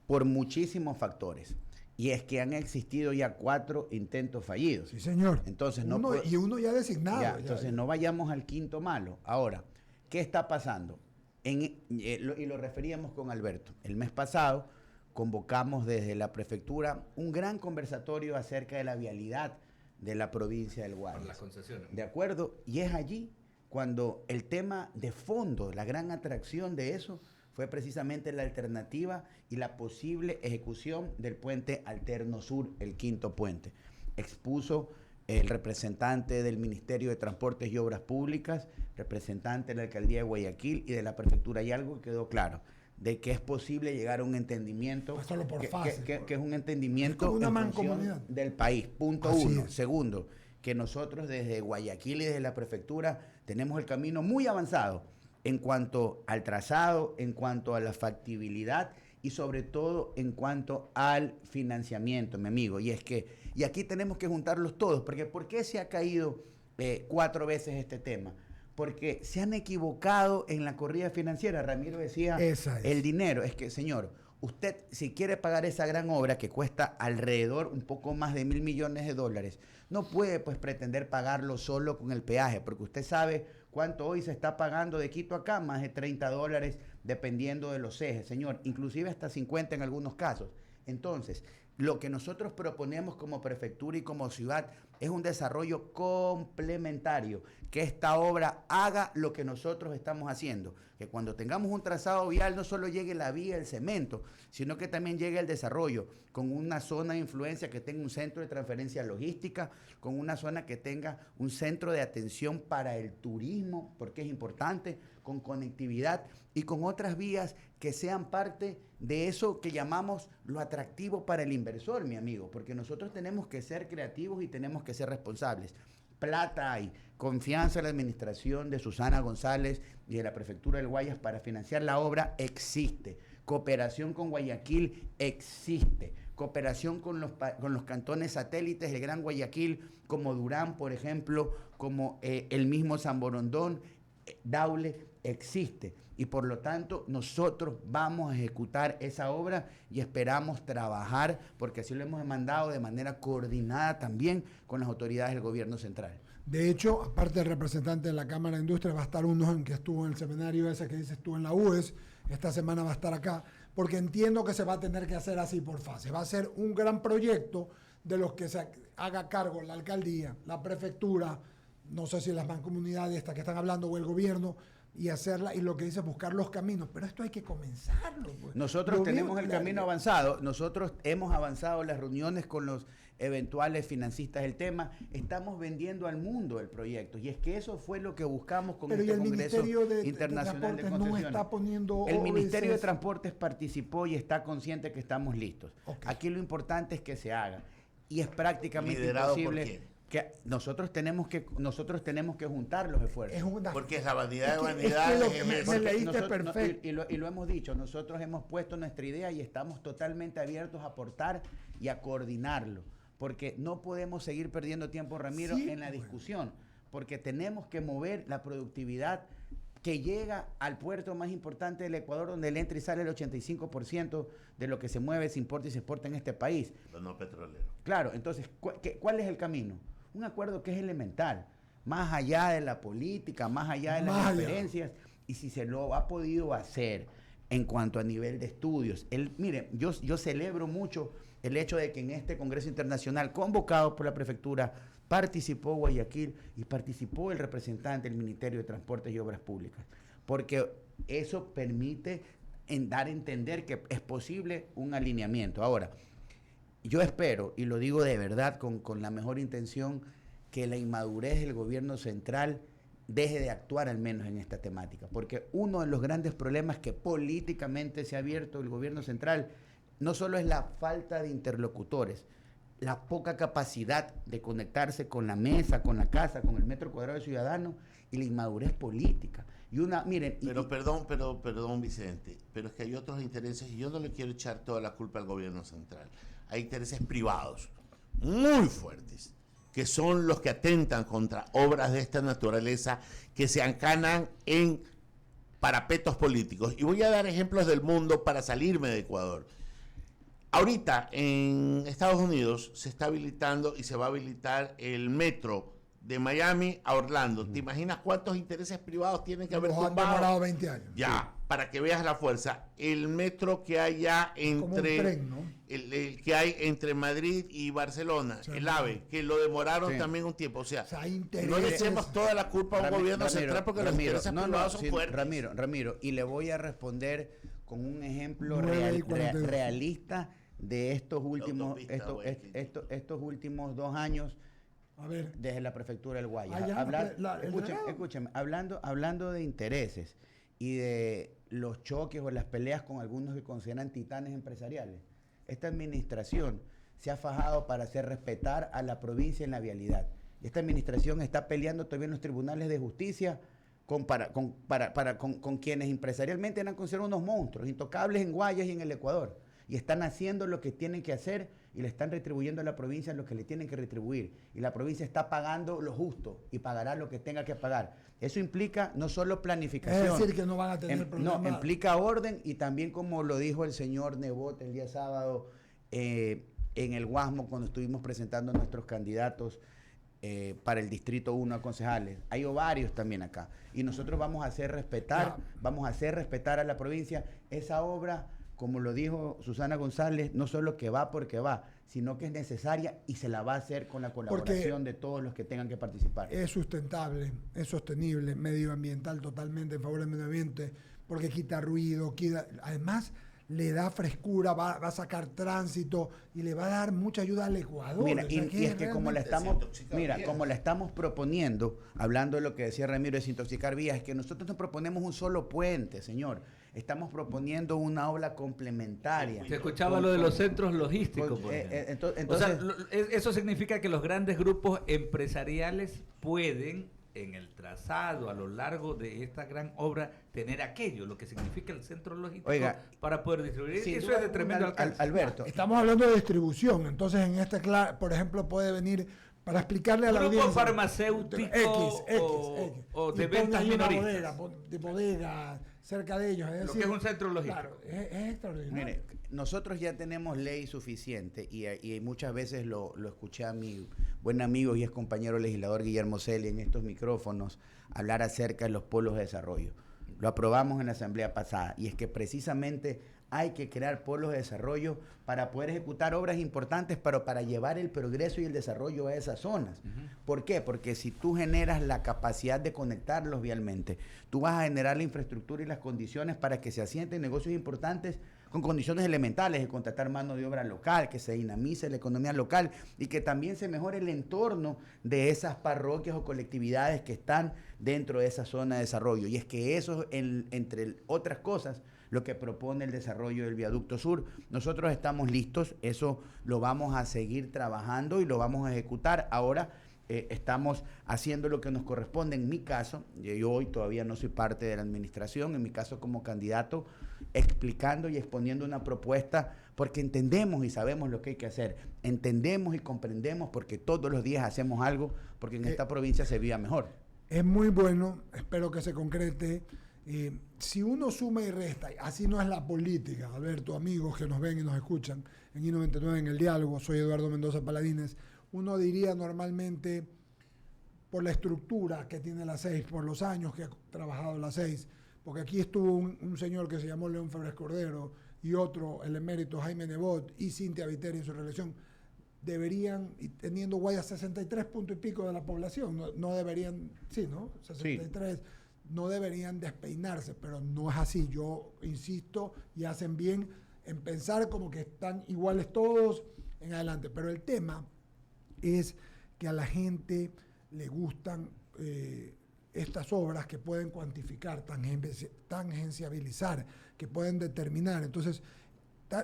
por muchísimos factores. y es que han existido ya 4 intentos fallidos. Sí, señor. Entonces, y uno ya designado. Entonces, no vayamos al quinto malo. Ahora, ¿qué está pasando? Y lo referíamos con Alberto. El mes pasado convocamos desde la prefectura un gran conversatorio acerca de la vialidad de la provincia del Guayas. Por las concesiones. ¿De acuerdo? Y es allí cuando el tema de fondo, la gran atracción de eso, fue precisamente la alternativa y la posible ejecución del puente alterno sur, el quinto puente. Expuso el representante del Ministerio de Transportes y Obras Públicas, representante de la Alcaldía de Guayaquil y de la Prefectura, y algo quedó claro, de que es posible llegar a un entendimiento, pues solo por fase, que es un entendimiento es como una en función mancomunidad del país, punto Así 1. es. Segundo, que nosotros desde Guayaquil y desde la Prefectura tenemos el camino muy avanzado en cuanto al trazado, en cuanto a la factibilidad y sobre todo en cuanto al financiamiento, mi amigo. Y es que, y aquí tenemos que juntarlos todos, porque ¿por qué se ha caído 4 veces este tema? Porque se han equivocado en la corrida financiera. Ramiro decía, el dinero. Es que, señor, usted si quiere pagar esa gran obra que cuesta alrededor un poco más de $1.000 millones, no puede pues pretender pagarlo solo con el peaje, porque usted sabe cuánto hoy se está pagando de Quito acá, más de $30 dependiendo de los ejes, señor, inclusive hasta 50 en algunos casos. Entonces, lo que nosotros proponemos como prefectura y como ciudad es un desarrollo complementario, que esta obra haga lo que nosotros estamos haciendo, que cuando tengamos un trazado vial no solo llegue la vía, el cemento, sino que también llegue el desarrollo con una zona de influencia que tenga un centro de transferencia logística, con una zona que tenga un centro de atención para el turismo, porque es importante, con conectividad y con otras vías que sean parte de eso que llamamos lo atractivo para el inversor, mi amigo, porque nosotros tenemos que ser creativos y tenemos que ser responsables. Plata hay, confianza en la administración de Susana González y de la Prefectura del Guayas para financiar la obra existe. Cooperación con Guayaquil existe. Cooperación con los cantones satélites del Gran Guayaquil, como Durán, por ejemplo, como el mismo San Borondón, Daule, existe. Y por lo tanto, nosotros vamos a ejecutar esa obra y esperamos trabajar, porque así lo hemos demandado de manera coordinada también con las autoridades del gobierno central. De hecho, aparte del representante de la Cámara de Industria, va a estar uno en que estuvo en el seminario ese que dices tú en la UES, esta semana va a estar acá, porque entiendo que se va a tener que hacer así por fase. Va a ser un gran proyecto de los que se haga cargo la alcaldía, la prefectura, no sé si las mancomunidades estas que están hablando o el gobierno, y hacerla, y lo que dice buscar los caminos, pero esto hay que comenzarlo. Pues. Nosotros tenemos el camino avanzado, nosotros hemos avanzado las reuniones con los eventuales financistas del tema, estamos vendiendo al mundo el proyecto, y es que eso fue lo que buscamos con este Congreso Internacional de Concesiones. No está poniendo el Ministerio de Transportes participó y está consciente que estamos listos. Okay. Aquí lo importante es que se haga, y es prácticamente ¿Liderado imposible. por quién? Que nosotros tenemos que juntar los esfuerzos. Porque es la vanidad de vanidades. Es que lo que me leíste perfecto. Y lo hemos dicho, nosotros hemos puesto nuestra idea y estamos totalmente abiertos a aportar y a coordinarlo. Porque no podemos seguir perdiendo tiempo, Ramiro, en la discusión. Porque tenemos que mover la productividad que llega al puerto más importante del Ecuador, donde le entra y sale el 85% de lo que se mueve, se importa y se exporta en este país. Los no petroleros. Claro, entonces, ¿cuál es el camino? Un acuerdo que es elemental, más allá de la política, más allá de las diferencias, y si se lo ha podido hacer en cuanto a nivel de estudios. Mire, yo celebro mucho el hecho de que en este Congreso Internacional, convocado por la Prefectura, participó Guayaquil y participó el representante del Ministerio de Transportes y Obras Públicas, porque eso permite dar a entender que es posible un alineamiento. Ahora, yo espero, y lo digo de verdad con la mejor intención, que la inmadurez del gobierno central deje de actuar al menos en esta temática, porque uno de los grandes problemas que políticamente se ha abierto el gobierno central no solo es la falta de interlocutores, la poca capacidad de conectarse con la mesa, con la casa, con el metro cuadrado del ciudadano, y la inmadurez política. Y miren... Perdón, Vicente, pero es que hay otros intereses y yo no le quiero echar toda la culpa al gobierno central. Hay intereses privados muy fuertes, que son los que atentan contra obras de esta naturaleza, que se encanan en parapetos políticos. Y voy a dar ejemplos del mundo para salirme de Ecuador. Ahorita en Estados Unidos se está habilitando y se va a habilitar el metro de Miami a Orlando. ¿Te imaginas cuántos intereses privados tienen que haber tumbado? Han demorado 20 años. Ya, para que veas la fuerza. El metro que hay ya entre... Como un tren, ¿no? El que hay entre Madrid y Barcelona, el AVE, que lo demoraron también un tiempo. O sea, no le echemos toda la culpa a un gobierno central porque los intereses privados son fuertes. Ramiro, y le voy a responder con un ejemplo realista de estos últimos 2 años. A ver. Desde la prefectura del Guayas. Escúcheme, hablando de intereses y de los choques o las peleas con algunos que consideran titanes empresariales, esta administración se ha fajado para hacer respetar a la provincia en la vialidad. Esta administración está peleando todavía en los tribunales de justicia con quienes empresarialmente eran considerados unos monstruos, intocables en Guayas y en el Ecuador. Y están haciendo lo que tienen que hacer y le están retribuyendo a la provincia lo que le tienen que retribuir. Y la provincia está pagando lo justo y pagará lo que tenga que pagar. Eso implica no solo planificación. Es decir, que no van a tener problemas. No, implica orden y también, como lo dijo el señor Nebot el día sábado en el Guasmo, cuando estuvimos presentando a nuestros candidatos para el Distrito 1 a concejales. Hay varios también acá. Y nosotros vamos a hacer respetar a la provincia esa obra. Como lo dijo Susana González, no solo que va porque va, sino que es necesaria y se la va a hacer con la colaboración de todos los que tengan que participar. Es sustentable, es sostenible, medioambiental, totalmente en favor del medio ambiente, porque quita ruido, además le da frescura, va a sacar tránsito y le va a dar mucha ayuda al Ecuador. Mira, y es que como la estamos proponiendo, hablando de lo que decía Ramiro, desintoxicar vías, es que nosotros no proponemos un solo puente, señor. Estamos proponiendo una obra complementaria. Se escuchaba lo de los centros logísticos. Entonces, eso significa que los grandes grupos empresariales pueden, en el trazado a lo largo de esta gran obra, tener aquello, lo que significa el centro logístico, para poder distribuir. Eso es de tremendo alcance. Alberto. Estamos hablando de distribución, entonces en este, por ejemplo, puede venir para explicarle a la audiencia. Grupo farmacéutico o de ventas minoristas. De bodega, cerca de ellos. Lo que es un centro logístico. Claro, es extraordinario. Mire, nosotros ya tenemos ley suficiente y muchas veces lo escuché a mi buen amigo y ex compañero legislador Guillermo Celi en estos micrófonos hablar acerca de los polos de desarrollo. Lo aprobamos en la asamblea pasada y es que precisamente hay que crear polos de desarrollo para poder ejecutar obras importantes, pero para llevar el progreso y el desarrollo a esas zonas. ¿Por qué? Porque si tú generas la capacidad de conectarlos vialmente, tú vas a generar la infraestructura y las condiciones para que se asienten negocios importantes con condiciones elementales de contratar mano de obra local, que se dinamice la economía local y que también se mejore el entorno de esas parroquias o colectividades que están dentro de esa zona de desarrollo. Y es que eso, entre otras cosas, lo que propone el desarrollo del Viaducto Sur. Nosotros estamos listos, eso lo vamos a seguir trabajando y lo vamos a ejecutar. Ahora estamos haciendo lo que nos corresponde. En mi caso, yo hoy todavía no soy parte de la administración, en mi caso como candidato, explicando y exponiendo una propuesta, porque entendemos y sabemos lo que hay que hacer. Entendemos y comprendemos porque todos los días hacemos algo, porque en esta provincia se viva mejor. Es muy bueno, espero que se concrete. Si uno suma y resta, así no es la política. Alberto, amigos que nos ven y nos escuchan en I99 en el diálogo, soy Eduardo Mendoza Paladines. Uno diría normalmente, por la estructura que tiene la 6, por los años que ha trabajado la 6, porque aquí estuvo un señor que se llamó León Febres Cordero y otro, el emérito Jaime Nebot y Cintia Viteri en su reelección, deberían, y teniendo Guayas 63 puntos y pico de la población, no deberían, sí, ¿no? 63. Sí. No deberían despeinarse, pero no es así. Yo insisto y hacen bien en pensar como que están iguales todos en adelante. Pero el tema es que a la gente le gustan estas obras que pueden cuantificar, tangenciabilizar, que pueden determinar. Entonces,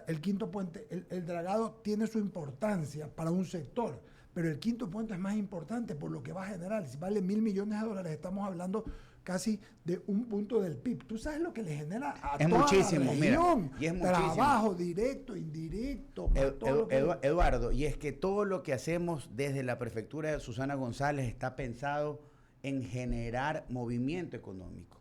el quinto puente, el dragado tiene su importancia para un sector, pero el quinto puente es más importante por lo que va a generar. Si vale $1.000 millones, estamos hablando casi de un punto del PIB. ¿Tú sabes lo que le genera a toda muchísimo, la región? Mira, y es trabajo muchísimo. Directo, indirecto. Eduardo, y es que todo lo que hacemos desde la prefectura de Susana González está pensado en generar movimiento económico.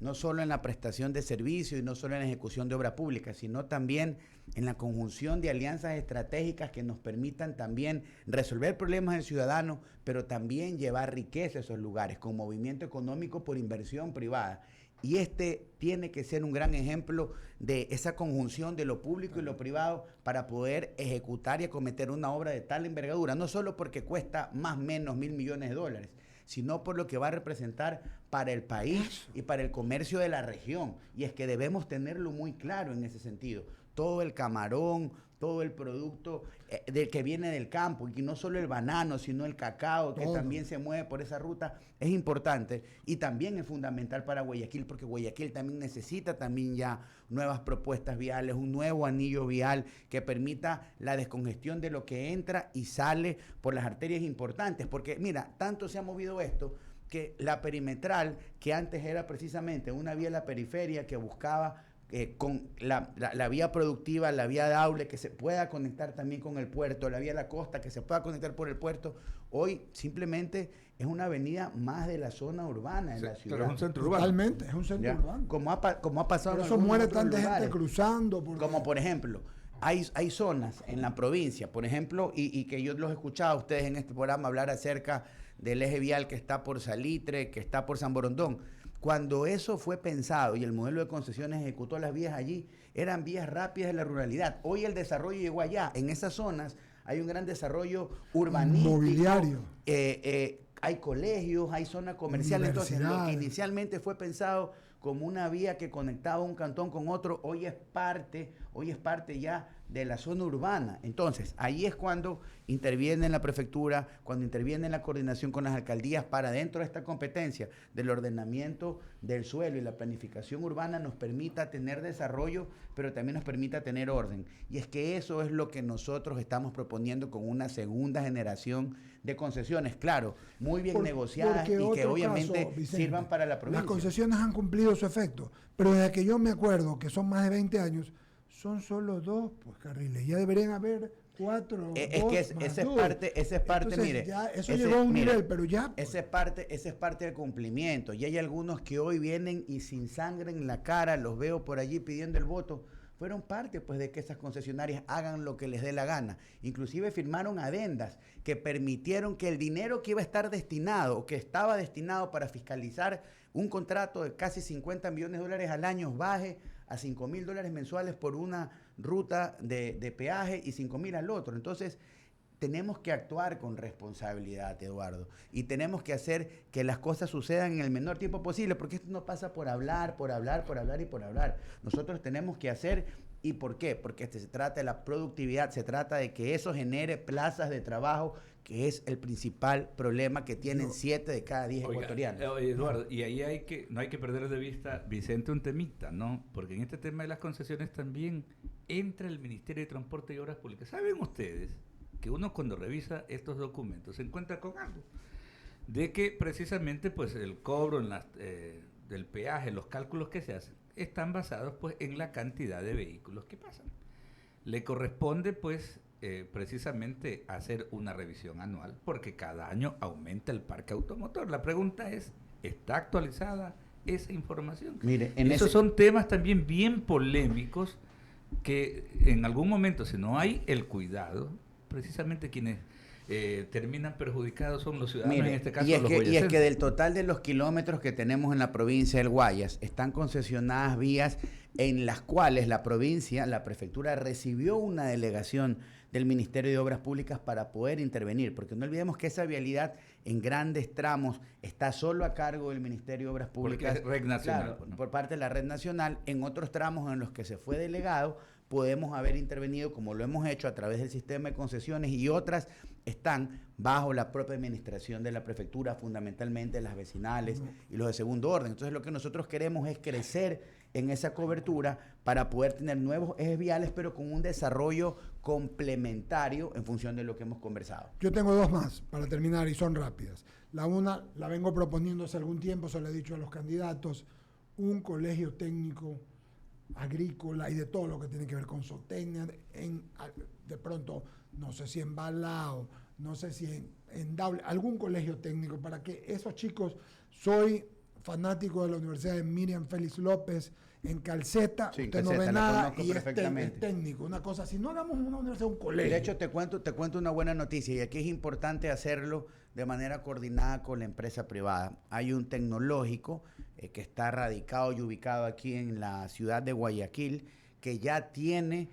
no solo en la prestación de servicios y no solo en la ejecución de obra pública, sino también en la conjunción de alianzas estratégicas que nos permitan también resolver problemas del ciudadano, pero también llevar riqueza a esos lugares, con movimiento económico por inversión privada. Y este tiene que ser un gran ejemplo de esa conjunción de lo público y lo privado para poder ejecutar y acometer una obra de tal envergadura, no solo porque cuesta más o menos $1.000 millones, sino por lo que va a representar para el país y para el comercio de la región. Y es que debemos tenerlo muy claro en ese sentido. Todo el camarón, todo el producto del que viene del campo, y no solo el banano, sino el cacao, que también se mueve por esa ruta, es importante y también es fundamental para Guayaquil, porque Guayaquil también necesita también ya nuevas propuestas viales, un nuevo anillo vial que permita la descongestión de lo que entra y sale por las arterias importantes, porque mira, tanto se ha movido esto que la perimetral, que antes era precisamente una vía en la periferia que buscaba con la vía productiva, la vía Daule, que se pueda conectar también con el puerto, la vía de la costa, que se pueda conectar por el puerto, hoy simplemente es una avenida más de la zona urbana de la ciudad. Pero es un centro urbano. Totalmente, es un centro urbano. Como ha pasado por en eso algunos muere otros tanta lugares. gente cruzando. Como por ejemplo, hay zonas en la provincia, por ejemplo, y que yo los he escuchado a ustedes en este programa hablar acerca del eje vial que está por Salitre, que está por San Borondón. Cuando eso fue pensado y el modelo de concesiones ejecutó las vías allí, eran vías rápidas de la ruralidad. Hoy el desarrollo llegó allá. En esas zonas hay un gran desarrollo urbanístico. Mobiliario. Hay colegios, hay zonas comerciales. Entonces, lo que inicialmente fue pensado como una vía que conectaba un cantón con otro, hoy es parte ya de la zona urbana. Entonces, ahí es cuando interviene la prefectura, cuando interviene la coordinación con las alcaldías para dentro de esta competencia del ordenamiento del suelo y la planificación urbana nos permita tener desarrollo, pero también nos permita tener orden. Y es que eso es lo que nosotros estamos proponiendo con una segunda generación de concesiones, claro, muy bien negociadas y que obviamente sirvan para la provincia. Las concesiones han cumplido su efecto, pero desde que yo me acuerdo, que son más de 20 años, son solo 2 pues, carriles. Ya deberían haber 4. Es que esa es parte, entonces, mire. Ya, eso llegó a un nivel, pero ya. Pues. Esa es parte del cumplimiento. Y hay algunos que hoy vienen y sin sangre en la cara, los veo por allí pidiendo el voto. Fueron parte pues de que esas concesionarias hagan lo que les dé la gana. Inclusive firmaron adendas que permitieron que el dinero que iba a estar destinado o que estaba destinado para fiscalizar un contrato de casi $50 millones al año baje a $5,000 mensuales por una ruta de peaje y $5,000 al otro. Entonces, tenemos que actuar con responsabilidad, Eduardo, y tenemos que hacer que las cosas sucedan en el menor tiempo posible, porque esto no pasa por hablar. Nosotros tenemos que hacer, ¿y por qué? Porque se trata de la productividad, se trata de que eso genere plazas de trabajo, que es el principal problema que tienen 7 de cada 10 ecuatorianos. Eduardo, y ahí no hay que perder de vista, Vicente, un temita, ¿no? Porque en este tema de las concesiones también entra el Ministerio de Transporte y Obras Públicas. ¿Saben ustedes que uno cuando revisa estos documentos se encuentra con algo? De que precisamente pues el cobro del peaje, los cálculos que se hacen, están basados pues en la cantidad de vehículos que pasan. Le corresponde pues precisamente hacer una revisión anual porque cada año aumenta el parque automotor. La pregunta es, ¿está actualizada esa información? Mire, esos son temas también bien polémicos que en algún momento, si no hay el cuidado, precisamente quienes terminan perjudicados son los ciudadanos, en este caso los guayacenses. Y es que del total de los kilómetros que tenemos en la provincia del Guayas, están concesionadas vías en las cuales la provincia, la prefectura, recibió una delegación del Ministerio de Obras Públicas para poder intervenir, porque no olvidemos que esa vialidad en grandes tramos está solo a cargo del Ministerio de Obras Públicas, porque es red nacional, claro, ¿no? por parte de la red nacional. En otros tramos en los que se fue delegado, podemos haber intervenido como lo hemos hecho a través del sistema de concesiones, y otras están bajo la propia administración de la prefectura, fundamentalmente las vecinales y los de segundo orden. Entonces lo que nosotros queremos es crecer en esa cobertura para poder tener nuevos ejes viales, pero con un desarrollo complementario en función de lo que hemos conversado. Yo tengo 2 más para terminar y son rápidas. La una la vengo proponiendo hace algún tiempo, se lo he dicho a los candidatos, un colegio técnico agrícola y de todo lo que tiene que ver con zootecnia, de pronto, no sé si en Balao, no sé si en Daule, algún colegio técnico para que esos chicos, soy fanático de la Universidad de Miriam Félix López en Calceta, sí, usted Calceta, no ve nada y es perfectamente. técnico, una cosa así. No hagamos una universidad, un colegio. De hecho, te cuento una buena noticia, y aquí es importante hacerlo de manera coordinada con la empresa privada. Hay un tecnológico que está radicado y ubicado aquí en la ciudad de Guayaquil, que ya tiene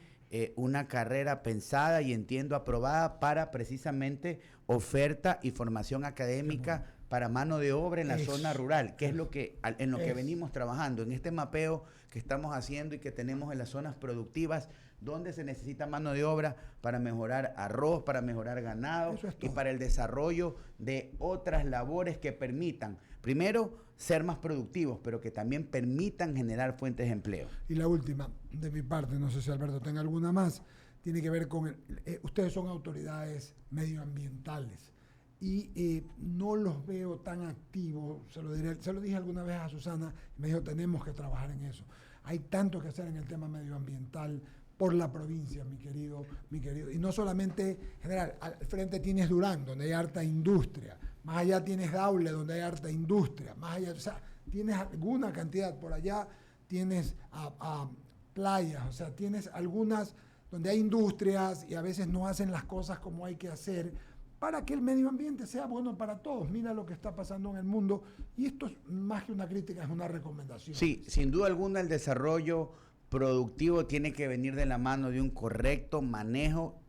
una carrera pensada y entiendo aprobada para precisamente oferta y formación académica para mano de obra en la zona rural, que es lo que en lo que venimos trabajando, en este mapeo que estamos haciendo y que tenemos en las zonas productivas, donde se necesita mano de obra para mejorar arroz, para mejorar ganado y para el desarrollo de otras labores que permitan, primero, ser más productivos, pero que también permitan generar fuentes de empleo. Y la última, de mi parte, no sé si Alberto tenga alguna más, tiene que ver con, ustedes son autoridades medioambientales y no los veo tan activos, se lo dije alguna vez a Susana, me dijo, tenemos que trabajar en eso. Hay tanto que hacer en el tema medioambiental por la provincia, mi querido. Y no solamente, general, al frente tienes Durán, donde hay harta industria, más allá tienes Daule, donde hay harta industria, más allá, o sea, tienes alguna cantidad, por allá tienes a playas, o sea, tienes algunas donde hay industrias y a veces no hacen las cosas como hay que hacer para que el medio ambiente sea bueno para todos. Mira lo que está pasando en el mundo y esto es más que una crítica, es una recomendación. Sí, sin duda alguna el desarrollo productivo tiene que venir de la mano de un correcto manejo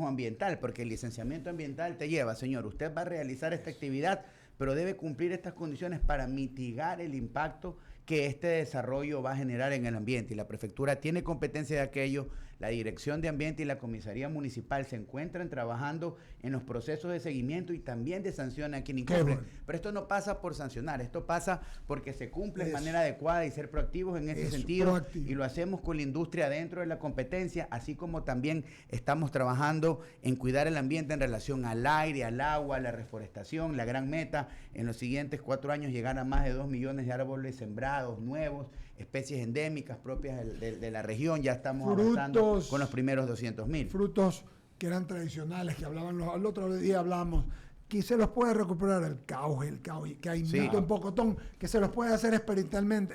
ambiental, porque el licenciamiento ambiental te lleva, señor, usted va a realizar esta actividad, pero debe cumplir estas condiciones para mitigar el impacto que este desarrollo va a generar en el ambiente. Y la prefectura tiene competencia de aquello, la Dirección de Ambiente y la Comisaría Municipal se encuentran trabajando en los procesos de seguimiento y también de sanción a quien incumple. Bueno. Pero esto no pasa por sancionar, esto pasa porque se cumple de manera adecuada y ser proactivos en ese sentido. Y lo hacemos con la industria dentro de la competencia, así como también estamos trabajando en cuidar el ambiente en relación al aire, al agua, a la reforestación. La gran meta en los siguientes 4 años llegar a más de 2 millones de árboles sembrados nuevos, especies endémicas propias de la región. Ya estamos avanzando con los primeros 200.000. Frutos que eran tradicionales, que hablaban el otro día hablábamos, que se los puede recuperar el cauge, que hay un pocotón, que se los puede hacer experimentalmente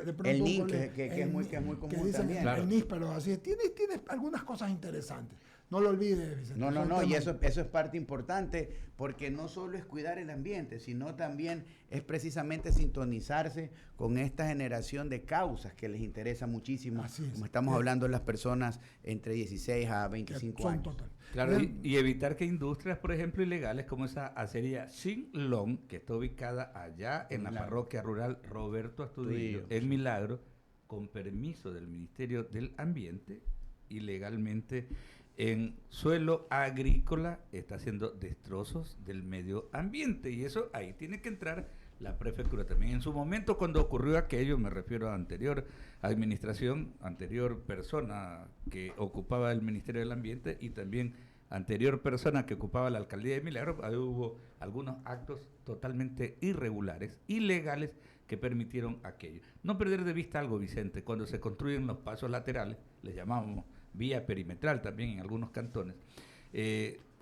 de pronto el NIS, que es muy común también. El NIS, pero así tiene algunas cosas interesantes. No lo olvides, Vicente. No, y eso es parte importante, porque no solo es cuidar el ambiente, sino también es precisamente sintonizarse con esta generación de causas que les interesa muchísimo, como estamos hablando de las personas entre 16 a 25 años. Total. Claro, y evitar que industrias, por ejemplo, ilegales como esa acería Sinlón, que está ubicada allá en la parroquia rural Roberto Astudillo, en Milagro, con permiso del Ministerio del Ambiente, ilegalmente en suelo agrícola está haciendo destrozos del medio ambiente, y eso ahí tiene que entrar la prefectura también. En su momento, cuando ocurrió aquello, me refiero a anterior administración, anterior persona que ocupaba el Ministerio del Ambiente y también anterior persona que ocupaba la alcaldía de Milagro, ahí hubo algunos actos totalmente irregulares, ilegales, que permitieron aquello. No perder de vista algo, Vicente, cuando se construyen los pasos laterales, les llamamos vía perimetral también en algunos cantones,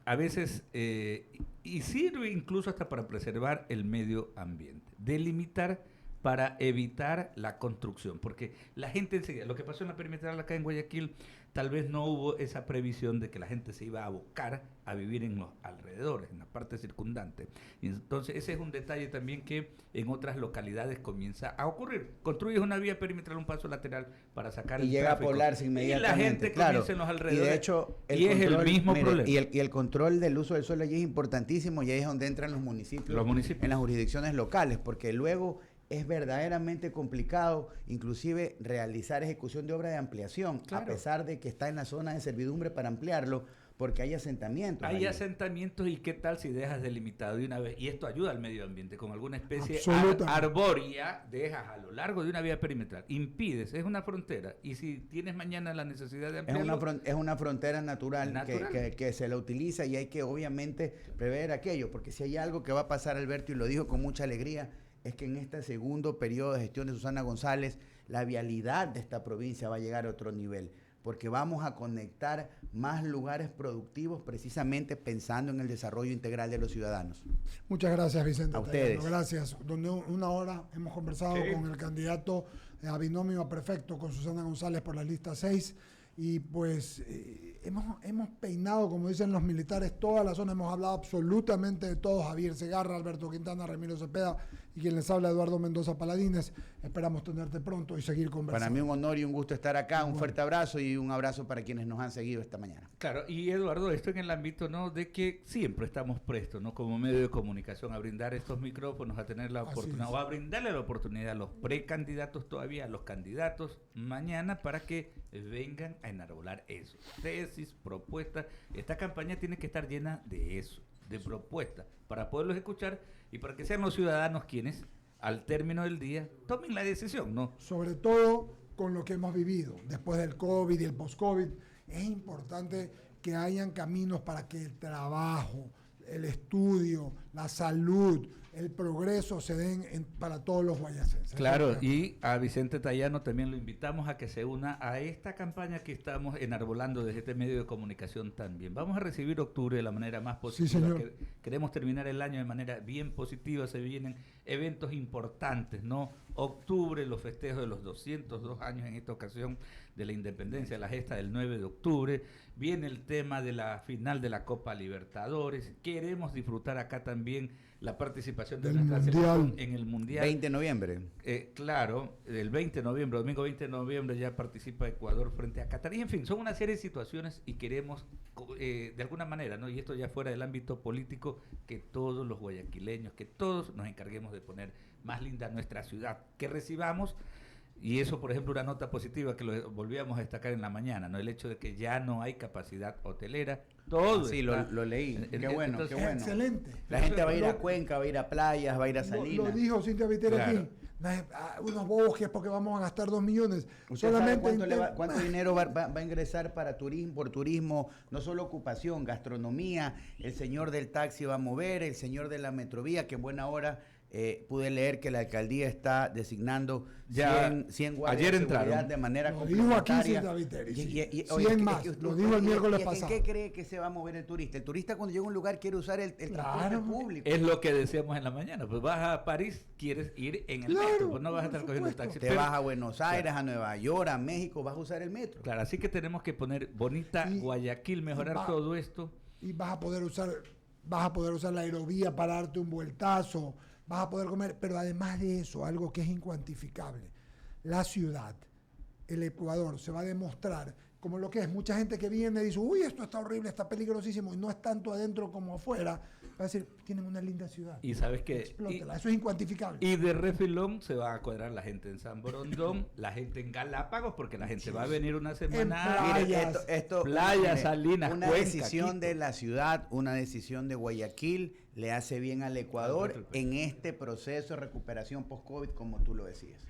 a veces, y sirve incluso hasta para preservar el medio ambiente, delimitar para evitar la construcción, porque la gente enseguida, lo que pasó en la perimetral acá en Guayaquil, tal vez no hubo esa previsión de que la gente se iba a abocar a vivir en los alrededores, en la parte circundante. Y entonces ese es un detalle también que en otras localidades comienza a ocurrir. Construyes una vía perimetral, un paso lateral para sacar el llega tráfico, a poblarse inmediatamente. Y la gente comienza en los alrededores. Y de hecho, es el mismo problema. Y el control del uso del suelo allí es importantísimo, y ahí es donde entran los municipios. En las jurisdicciones locales, porque luego es verdaderamente complicado inclusive realizar ejecución de obra de ampliación, a pesar de que está en la zona de servidumbre para ampliarlo, porque hay asentamientos. Hay asentamientos, y qué tal si dejas delimitado de una vez, y esto ayuda al medio ambiente, con alguna especie arbórea, dejas a lo largo de una vía perimetral, impides, es una frontera, y si tienes mañana la necesidad de ampliarlo... Es una frontera natural. Que se la utiliza, y hay que obviamente prever aquello, porque si hay algo que va a pasar, Alberto, y lo dijo con mucha alegría, es que en este segundo periodo de gestión de Susana González, la vialidad de esta provincia va a llegar a otro nivel, porque vamos a conectar más lugares productivos precisamente pensando en el desarrollo integral de los ciudadanos. Muchas gracias, Vicente. A ustedes. Gracias. Donde una hora hemos conversado con el candidato a binomio a prefecto, con Susana González por la lista 6, y pues hemos peinado, como dicen los militares, toda la zona, hemos hablado absolutamente de todos, Javier Segarra, Alberto Quintana, Ramiro Cepeda y quien les habla, Eduardo Mendoza Paladines. Esperamos tenerte pronto y seguir conversando. Para mí un honor y un gusto estar acá, un fuerte abrazo y un abrazo para quienes nos han seguido esta mañana. Claro, y Eduardo, esto en el ámbito, ¿no?, de que siempre estamos prestos, ¿no?, como medio de comunicación a brindar estos micrófonos, a tener la oportunidad, o a brindarle la oportunidad a los precandidatos todavía, a los candidatos mañana, para que vengan a enarbolar eso. Tesis, propuestas. Esta campaña tiene que estar llena de eso, de propuestas, para poderlos escuchar y para que sean los ciudadanos quienes, al término del día, tomen la decisión, ¿no? Sobre todo con lo que hemos vivido después del COVID y el post-COVID, es importante que hayan caminos para que el trabajo, el estudio, la salud, el progreso se den para todos los guayacenses. Claro, y a Vicente Tayano también lo invitamos a que se una a esta campaña que estamos enarbolando desde este medio de comunicación también. Vamos a recibir octubre de la manera más positiva. Sí, señor. Queremos terminar el año de manera bien positiva. Se vienen eventos importantes, ¿no? Octubre, los festejos de los 202 años en esta ocasión de la independencia, la gesta del 9 de octubre. Viene el tema de la final de la Copa Libertadores. Queremos disfrutar acá también la participación de nuestra selección en el Mundial. 20 de noviembre. Claro, el 20 de noviembre, domingo 20 de noviembre ya participa Ecuador frente a Qatar. Y en fin, son una serie de situaciones y queremos, de alguna manera, ¿no?, y esto ya fuera del ámbito político, que todos los guayaquileños, que todos nos encarguemos de poner más linda nuestra ciudad, que recibamos. Y eso, por ejemplo, una nota positiva que lo volvíamos a destacar en la mañana, ¿no? El hecho de que ya no hay capacidad hotelera. Todo sí, está, lo leí. Qué bueno, entonces, qué bueno. Excelente. La gente va a ir a Cuenca, va a ir a playas, va a ir a Salinas. Lo dijo Cintia Viteri, claro, aquí. Unos bobos que es porque vamos a gastar 2 millones. ¿Usted sabe cuánto dinero va a ingresar para turismo, por turismo? No solo ocupación, gastronomía. El señor del taxi va a mover, el señor de la metrovía, que en buena hora pude leer que la alcaldía está designando ya 100 guardias ayer de seguridad entraron. de manera lo dijo aquí complementaria. Cintia Viteri, sí. 100 más, lo dijo el miércoles pasado. ¿En qué cree que se va a mover el turista? El turista cuando llega a un lugar quiere usar el transporte público. Es lo que decíamos en la mañana. Pues vas a París, quieres ir en el metro, pues no vas a estar cogiendo taxi. Te vas a Buenos Aires, a Nueva York, a México, vas a usar el metro. Claro, así que tenemos que poner bonita Guayaquil, mejorar todo esto. Y vas a poder usar la aerovía para darte un vueltazo, vas a poder comer, pero además de eso, algo que es incuantificable, la ciudad, el Ecuador, se va a demostrar como lo que es. Mucha gente que viene y dice, uy, esto está horrible, está peligrosísimo, y no es tanto adentro como afuera, va a decir, tienen una linda ciudad. Y sabes que... Explótela, eso es incuantificable. Y de refilón se va a cuadrar la gente en San Borondón, la gente en Galápagos, porque la gente va a venir una semana. Playas. Playas, Salinas, una Cuenca, decisión Quito. de la ciudad, una decisión de Guayaquil, le hace bien al Ecuador en este proceso de recuperación post-COVID, como tú lo decías.